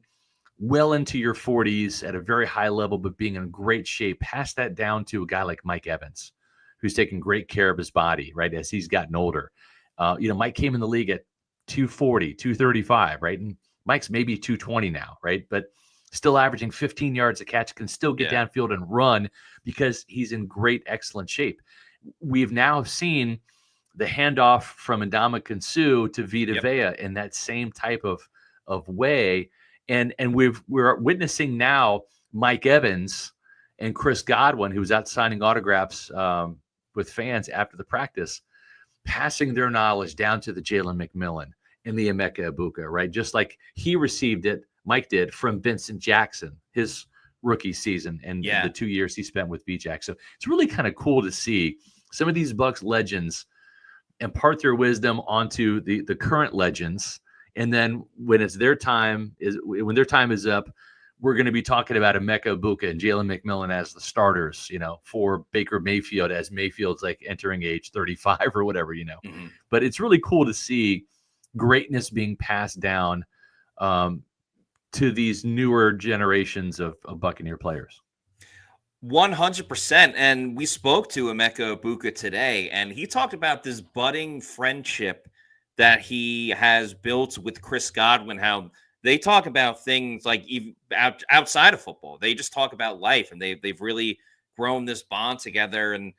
S2: well into your 40s at a very high level, but being in great shape. Pass that down to a guy like Mike Evans, who's taking great care of his body, right, as he's gotten older. Mike came in the league at 240, 235, right? And Mike's maybe 220 now, right? But still averaging 15 yards a catch, can still get downfield and run because he's in great, excellent shape. We've now seen the handoff from Ndamukong Suh to Vita Vea in that same type of way. And we're witnessing now Mike Evans and Chris Godwin, who was out signing autographs with fans after the practice, passing their knowledge down to the Jalen McMillan and the Emeka Egbuka, right? Just like he received it, Mike did, from Vincent Jackson, his rookie season, and the 2 years he spent with VJack. So it's really kind of cool to see some of these Bucs legends impart their wisdom onto the current legends. And then when their time is up, we're going to be talking about Emeka Egbuka and Jalen McMillan as the starters, for Baker Mayfield, as Mayfield's entering age 35 or whatever,
S1: Mm-hmm.
S2: But it's really cool to see greatness being passed down to these newer generations of Buccaneer players.
S1: 100%. And we spoke to Emeka Egbuka today, and he talked about this budding friendship that he has built with Chris Godwin, how they talk about things like even outside of football. They just talk about life, and they've really grown this bond together. And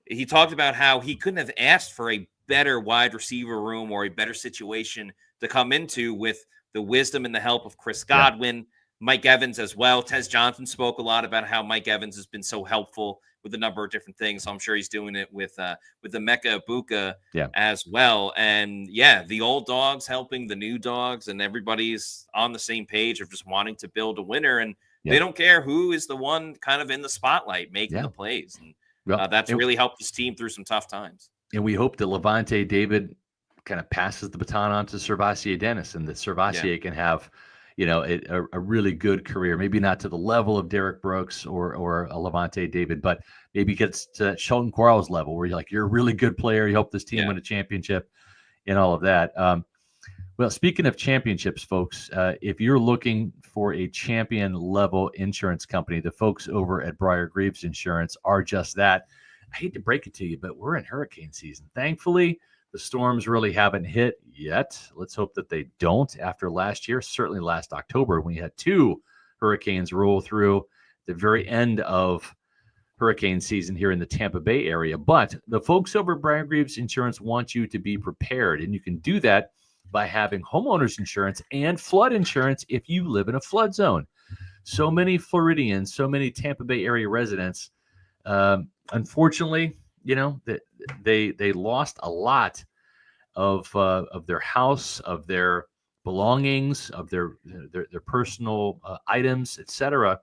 S1: he talked about how he couldn't have asked for a better wide receiver room or a better situation to come into with the wisdom and the help of Chris Godwin, Mike Evans as well. Tez Johnson spoke a lot about how Mike Evans has been so helpful with a number of different things. So I'm sure he's doing it with Emeka Egbuka as well. And the old dogs helping the new dogs, and everybody's on the same page of just wanting to build a winner. And they don't care who is the one kind of in the spotlight making the plays. And that's really helped this team through some tough times.
S2: And we hope that Levante David kind of passes the baton on to Servassier Dennis, and that Servassier can have, a really good career. Maybe not to the level of Derek Brooks or a Levante David, but maybe gets to that Sheldon Quarles level where you're a really good player. You help this team win a championship and all of that. Well, speaking of championships, folks, if you're looking for a champion level insurance company, the folks over at Briar Greaves Insurance are just that. I hate to break it to you, but we're in hurricane season. Thankfully, the storms really haven't hit yet. Let's hope that they don't after last year, certainly last October, when we had 2 hurricanes roll through the very end of hurricane season here in the Tampa Bay area. But the folks over at Briar Greaves Insurance want you to be prepared, and you can do that by having homeowners insurance and flood insurance if you live in a flood zone. So many Floridians, so many Tampa Bay area residents, unfortunately, they lost a lot of their house, of their belongings, of their personal items, etc.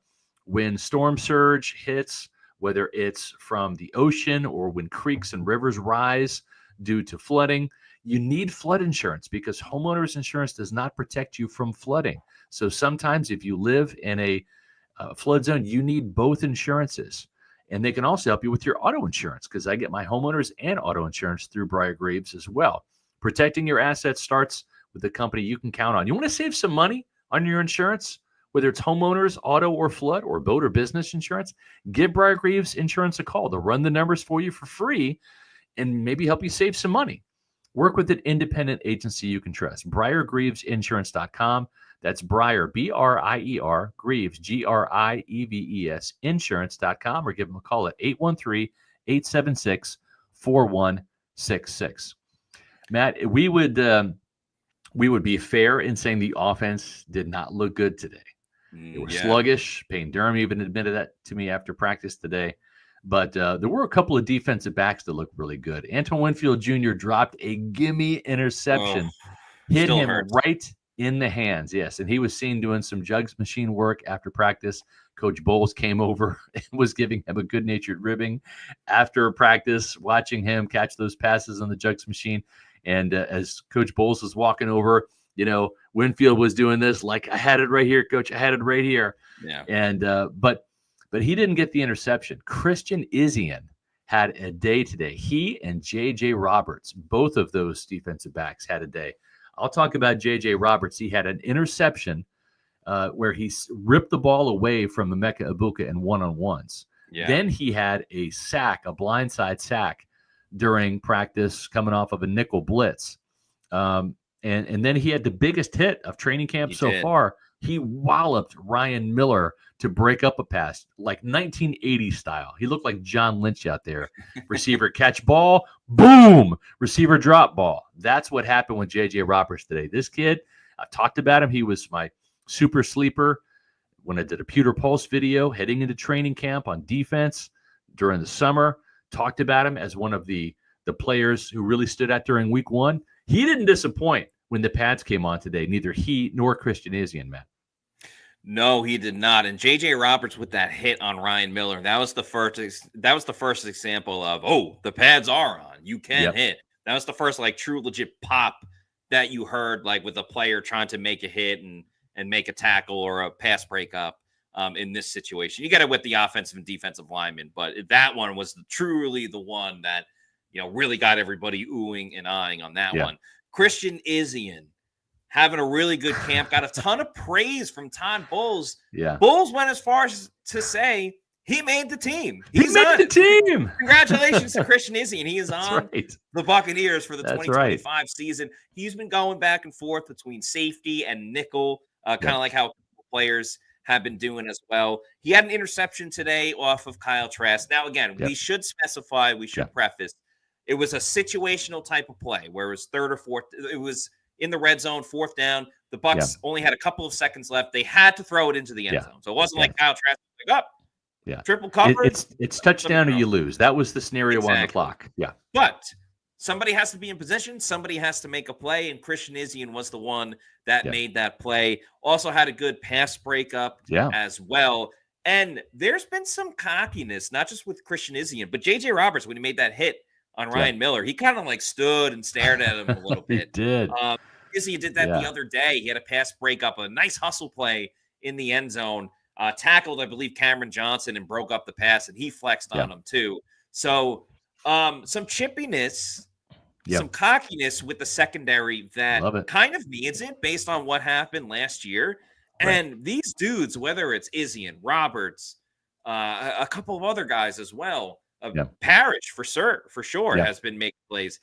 S2: When storm surge hits, whether it's from the ocean or when creeks and rivers rise due to flooding, you need flood insurance because homeowners insurance does not protect you from flooding. So sometimes if you live in a flood zone, you need both insurances. And they can also help you with your auto insurance because I get my homeowners and auto insurance through Briar Greaves as well. Protecting your assets starts with a company you can count on. You want to save some money on your insurance, whether it's homeowners, auto or flood, or boat or business insurance? Give Briar Greaves Insurance a call. They'll run the numbers for you for free and maybe help you save some money. Work with an independent agency you can trust. BriarGreavesInsurance.com. That's Briar, B-R-I-E-R, Greaves, G-R-I-E-V-E-S, insurance.com, or give them a call at 813-876-4166. Matt, we would be fair in saying the offense did not look good today. They were sluggish. Payne Durham even admitted that to me after practice today. But there were a couple of defensive backs that looked really good. Antoine Winfield Jr. dropped a gimme interception, hit him
S1: hurts.
S2: right in the hands. Yes, and he was seen doing some jugs machine work after practice. Coach Bowles came over and was giving him a good-natured ribbing after practice, watching him catch those passes on the jugs machine. And as Coach Bowles was walking over, Winfield was doing this like, I had it right here, Coach. I had it right here.
S1: Yeah.
S2: And but he didn't get the interception. Christian Izien had a day today. He and J.J. Roberts, both of those defensive backs, had a day. I'll talk about J.J. Roberts. He had an interception where he ripped the ball away from Emeka Egbuka in one-on-ones.
S1: Yeah.
S2: Then he had a sack, a blindside sack during practice coming off of a nickel blitz. And then he had the biggest hit of training camp far. He walloped Ryan Miller to break up a pass, like 1980 style. He looked like John Lynch out there. Receiver catch ball, boom! Receiver drop ball. That's what happened with J.J. Roberts today. This kid, I talked about him. He was my super sleeper when I did a Pewter Pulse video heading into training camp on defense during the summer. Talked about him as one of the players who really stood out during week 1. He didn't disappoint when the pads came on today. Neither he nor Christian Izien, Matt.
S1: No, he did not. And J.J. Roberts with that hit on Ryan Miller, that was the first example of, the pads are on. You can hit. That was the first true legit pop that you heard with a player trying to make a hit and make a tackle or a pass breakup in this situation. You got it with the offensive and defensive linemen, but that one was truly the one that really got everybody oohing and eyeing on that one. Christian Izien having a really good camp, got a ton of praise from Todd Bowles.
S2: Yeah.
S1: Bowles went as far as to say he made the team.
S2: He made the team.
S1: Congratulations to Christian Izien. He is on the Buccaneers for the 2025 season. He's been going back and forth between safety and nickel, kind of like how players have been doing as well. He had an interception today off of Kyle Trask. Now, again, we should specify, we should preface, it was a situational type of play where it was third or fourth. It was in the red zone, fourth down. The Bucs only had a couple of seconds left. They had to throw it into the end zone. So it wasn't like Kyle Trask was up. Triple cover.
S2: It's touchdown or you lose. That was the scenario on the clock. Yeah.
S1: But somebody has to be in position. Somebody has to make a play. And Christian Izien was the one that made that play. Also had a good pass breakup as well. And there's been some cockiness, not just with Christian Izien, but J.J. Roberts, when he made that hit on Ryan Miller, he kind of stood and stared at him a little bit.
S2: He did.
S1: Izien did that the other day. He had a pass breakup, a nice hustle play in the end zone. Tackled, I believe, Cameron Johnson and broke up the pass, and he flexed on him too. So some chippiness
S2: Yeah.
S1: some cockiness with the secondary that
S2: Love it.
S1: kind of needs it based on what happened last year.
S2: Right.
S1: And these dudes, whether it's Izzy and Roberts, a couple of other guys as well,
S2: Yeah.
S1: Parrish for sure
S2: Yeah.
S1: has been making plays.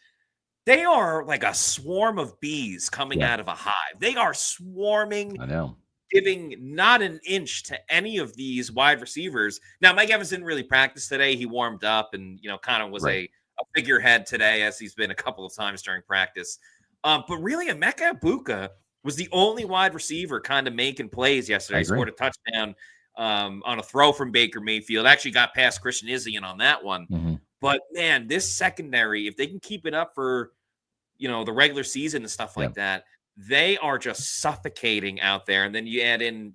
S1: They are like a swarm of bees coming
S2: Yeah.
S1: out of a hive. They are swarming,
S2: I know.
S1: giving not an inch to any of these wide receivers. Now, Mike Evans didn't really practice today. He warmed up and, kind of was
S2: Right.
S1: a figurehead today, as he's been a couple of times during practice. But really, Emeka Egbuka was the only wide receiver kind of making plays yesterday.
S2: I
S1: He
S2: agree.
S1: scored a touchdown on a throw from Baker Mayfield. Actually got past Christian Izzy on that one.
S2: Mm-hmm.
S1: But, man, this secondary, if they can keep it up for, the regular season and stuff
S2: Yeah.
S1: like that, they are just suffocating out there. And then you add in,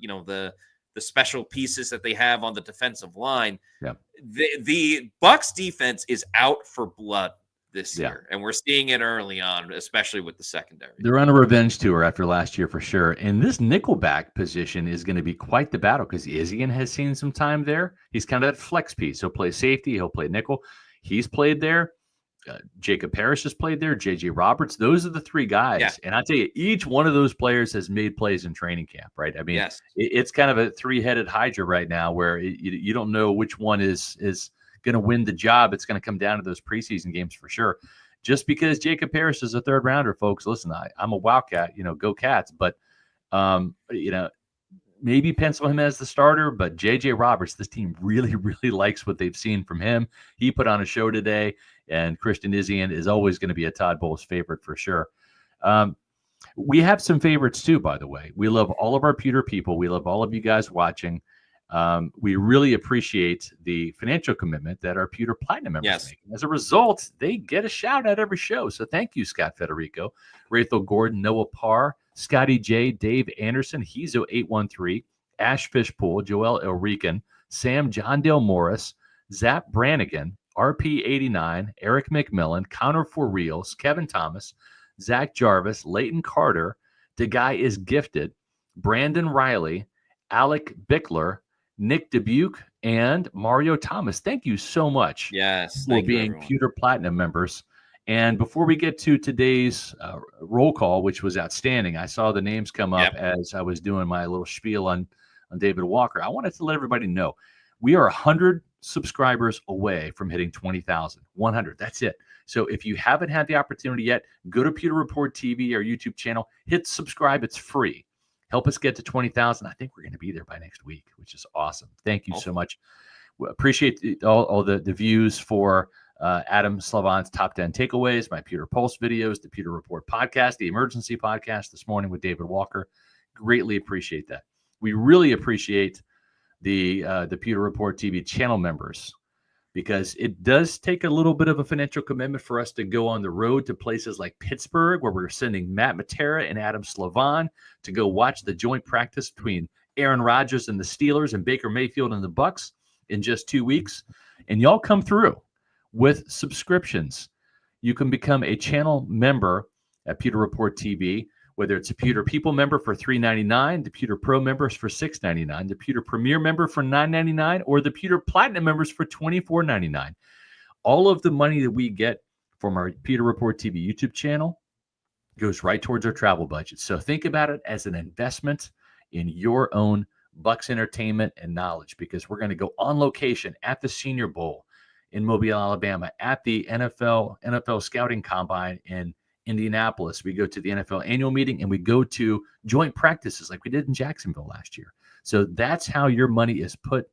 S1: the special pieces that they have on the defensive line.
S2: Yeah.
S1: The Bucs defense is out for blood this
S2: Yeah.
S1: year, and we're seeing it early on, especially with the secondary.
S2: They're on a revenge tour after last year for sure. And this nickelback position is going to be quite the battle because Izzian has seen some time there. He's kind of that flex piece. He'll play safety. He'll play nickel. He's played there. Jacob Parrish has played there. J.J. Roberts. Those are the three guys.
S1: Yeah.
S2: And I tell you, each one of those players has made plays in training camp, right? I mean,
S1: Yes.
S2: it's kind of a three-headed hydra right now where you don't know which one is going to win the job. It's going to come down to those preseason games for sure. Just because Jacob Parrish is a third rounder, folks, listen, I'm a Wildcat, go Cats. But, maybe pencil him as the starter, but J.J. Roberts, this team really, really likes what they've seen from him. He put on a show today, and Christian Izzian is always going to be a Todd Bowles favorite for sure. We have some favorites too, by the way. We love all of our Pewter people. We love all of you guys watching. We really appreciate the financial commitment that our Pewter Platinum members make. As a result, they get a shout out every show. So thank you, Scott Federico, Rachel Gordon, Noah Parr, Scotty J, Dave Anderson, Hezo813, Ash Fishpool, Joel Elrican, Sam John Dale Morris, Zap Brannigan, RP89, Eric McMillan, Connor For Reals, Kevin Thomas, Zach Jarvis, Leighton Carter, The Guy Is Gifted, Brandon Riley, Alec Bickler, Nick Dubuque, and Mario Thomas. Thank you so much for being Pewter Platinum members. And before we get to today's roll call, which was outstanding, I saw the names come up as I was doing my little spiel on David Walker. I wanted to let everybody know we are 100 subscribers away from hitting 20,000. 100. That's it. So if you haven't had the opportunity yet, go to Pewter Report TV, our YouTube channel, hit subscribe. It's free. Help us get to 20,000. I think we're going to be there by next week, which is awesome. Thank you so much. We appreciate all the views for Adam Slavan's Top 10 Takeaways, my Pewter Pulse videos, the Pewter Report podcast, the Emergency podcast this morning with David Walker. Greatly appreciate that. We really appreciate the Pewter Report TV channel members, because it does take a little bit of a financial commitment for us to go on the road to places like Pittsburgh, where we're sending Matt Matera and Adam Slavan to go watch the joint practice between Aaron Rodgers and the Steelers and Baker Mayfield and the Bucs in just 2 weeks. And y'all come through with subscriptions. You can become a channel member at Pewter Report TV, whether it's a Pewter People member for $3.99, the Pewter Pro members for $6.99, the Pewter Premier member for $9.99, or the Pewter Platinum members for $24.99. All of the money that we get from our Pewter Report TV YouTube channel goes right towards our travel budget. So think about it as an investment in your own Bucs entertainment and knowledge, because we're going to go on location at the Senior Bowl in Mobile, Alabama, at the NFL Scouting Combine in Indianapolis. We go to the NFL annual meeting, and we go to joint practices like we did in Jacksonville last year. So that's how your money is put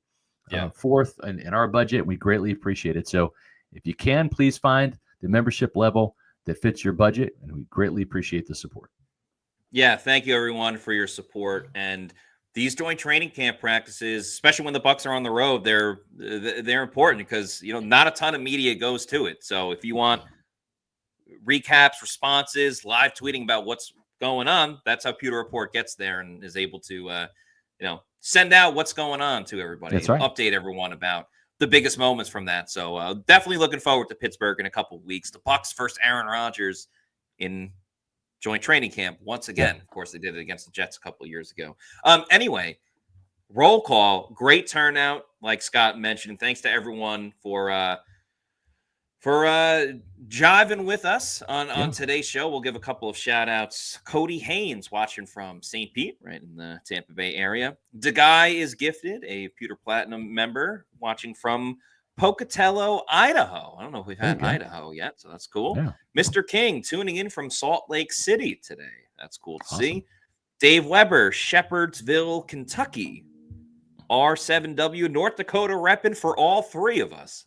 S2: forth in our budget. We greatly appreciate it. So if you can, please find the membership level that fits your budget, and we greatly appreciate the support.
S1: Yeah, thank you everyone for your support. And these joint training camp practices, especially when the Bucs are on the road, they're important because not a ton of media goes to it. So if you want recaps, responses, live tweeting about what's going on, that's how Pewter Report gets there and is able to send out what's going on to everybody.
S2: That's right.
S1: Update everyone about the biggest moments from that. So definitely looking forward to Pittsburgh in a couple of weeks. The Bucs first Aaron Rodgers in joint training camp once again. Of course, they did it against the Jets a couple of years ago. Anyway, roll call, great turnout, like Scott mentioned. Thanks to everyone for For jiving with us on today's show, we'll give a couple of shout outs. Cody Haynes watching from St. Pete, right in the Tampa Bay area. DeGuy is gifted, a Pewter Platinum member, watching from Pocatello, Idaho. I don't know if we've had Idaho yet, so that's cool.
S2: Yeah.
S1: Mr. King tuning in from Salt Lake City today. That's cool to
S2: Awesome.
S1: see. Dave Weber, Shepherdsville, Kentucky. R7W, North Dakota repping for all three of us.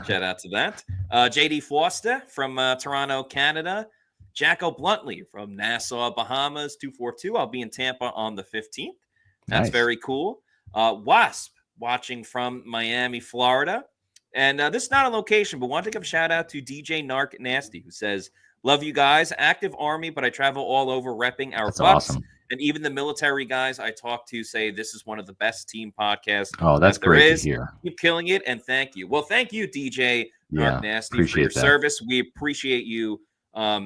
S1: Shout out to that. JD Foster from Toronto, Canada. Jacko Bluntly from Nassau, Bahamas, 242. I'll be in Tampa on the 15th. That's very cool. Wasp watching from Miami, Florida. And this is not a location, but want to give a shout out to DJ Narc Nasty, who says, love you guys. Active Army, but I travel all over repping our Bucs.
S2: Awesome.
S1: And even the military guys I talk to say this is one of the best team podcasts.
S2: Oh, that's great to hear.
S1: Keep killing it, and thank you. Well, thank you, DJ Nasty, for your service. We appreciate you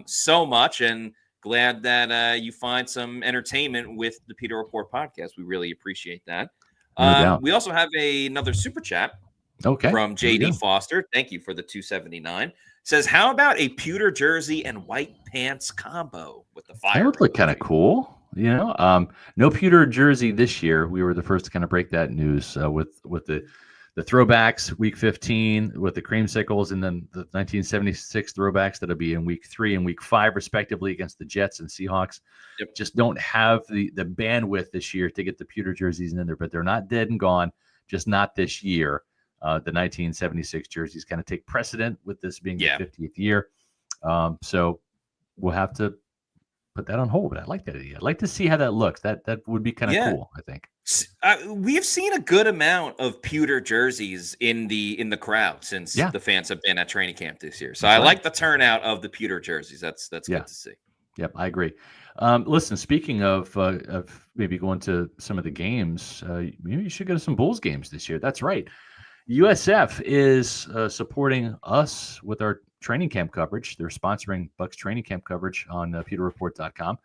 S1: so much, and glad that you find some entertainment with the Pewter Report podcast. We really appreciate that. We also have another super chat from JD Foster. Thank you for the $2.79. Says, how about a pewter jersey and white pants combo with the fire?
S2: That would look kind of cool. No pewter jersey this year. We were the first to kind of break that news with the throwbacks week 15 with the creamsicles, and then the 1976 throwbacks that'll be in week 3 and week 5 respectively against the Jets and Seahawks. Just don't have the bandwidth this year to get the pewter jerseys in there, but they're not dead and gone, just not this year. The 1976 jerseys kind of take precedent with this being the 50th year. So we'll have to put that on hold, but I like that idea. I'd like to see how that looks. That would be kind of cool, I think.
S1: We've seen a good amount of pewter jerseys in the crowd since the fans have been at training camp this year. So I like the turnout of the pewter jerseys. That's good to see.
S2: Yep, I agree. Listen, speaking of maybe going to some of the games, maybe you should go to some Bulls games this year. That's right. USF is supporting us with our training camp coverage. They're sponsoring Bucs training camp coverage on pewterreport.com.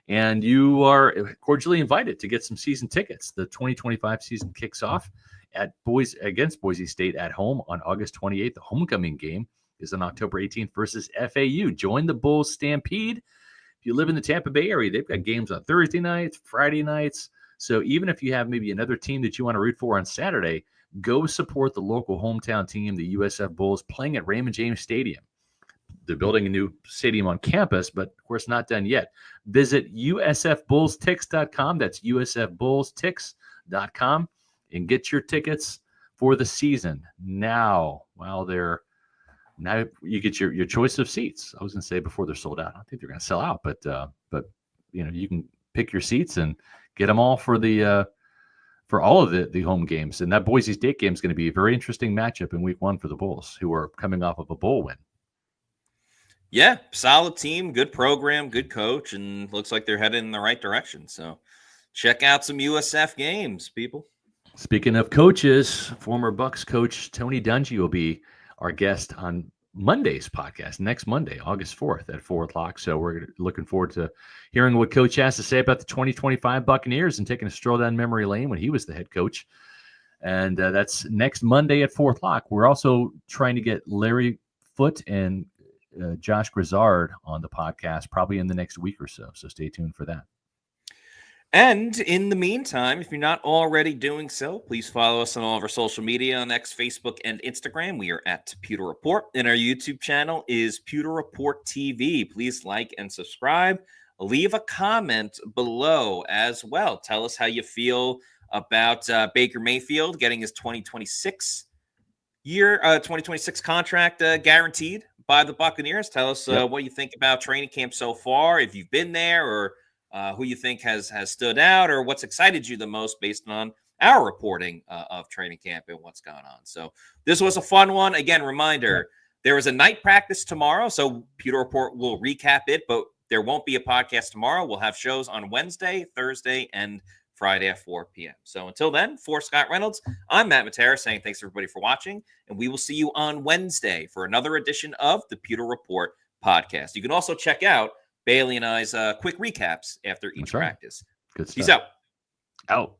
S2: And you are cordially invited to get some season tickets. The 2025 season kicks off against Boise State at home on August 28th. The homecoming game is on October 18th versus FAU. Join the Bulls Stampede. If you live in the Tampa Bay area, they've got games on Thursday nights, Friday nights. So even if you have maybe another team that you want to root for on Saturday, go support the local hometown team, the USF Bulls, playing at Raymond James Stadium. They're building a new stadium on campus, but of course not done yet. Visit usfbullstix.com. That's usfbullstix.com and get your tickets for the season now. Now you get your choice of seats. I was going to say before they're sold out. I don't think they're going to sell out, but you can pick your seats and get them all for all of the home games. And that Boise State game is going to be a very interesting matchup in week 1 for the Bulls, who are coming off of a bowl win.
S1: Yeah, solid team, good program, good coach, and looks like they're headed in the right direction. So check out some USF games, people.
S2: Speaking of coaches, former Bucs coach Tony Dungy will be our guest on Monday's podcast, next Monday, August 4th at 4 o'clock. So we're looking forward to hearing what Coach has to say about the 2025 Buccaneers and taking a stroll down memory lane when he was the head coach. And that's next Monday at 4 o'clock. We're also trying to get Larry Foote and Josh Grizzard on the podcast probably in the next week or so. So stay tuned for that.
S1: And in the meantime, if you're not already doing so, please follow us on all of our social media on X, Facebook, and Instagram. We are at Pewter Report, and our YouTube channel is Pewter Report TV. Please like and subscribe. Leave a comment below as well. Tell us how you feel about Baker Mayfield getting his 2026 contract guaranteed by the Buccaneers. Tell us what you think about training camp so far, if you've been there, or who you think has stood out, or what's excited you the most based on our reporting of training camp and what's going on. So this was a fun one. Again, reminder, there is a night practice tomorrow, so Pewter Report will recap it, but there won't be a podcast tomorrow. We'll have shows on Wednesday, Thursday, and Friday at 4 p.m. So until then, for Scott Reynolds, I'm Matt Matera saying thanks everybody for watching, and we will see you on Wednesday for another edition of the Pewter Report podcast. You can also check out Bailey and I's quick recaps after each practice.
S2: Good stuff.
S1: Peace out.
S2: Out.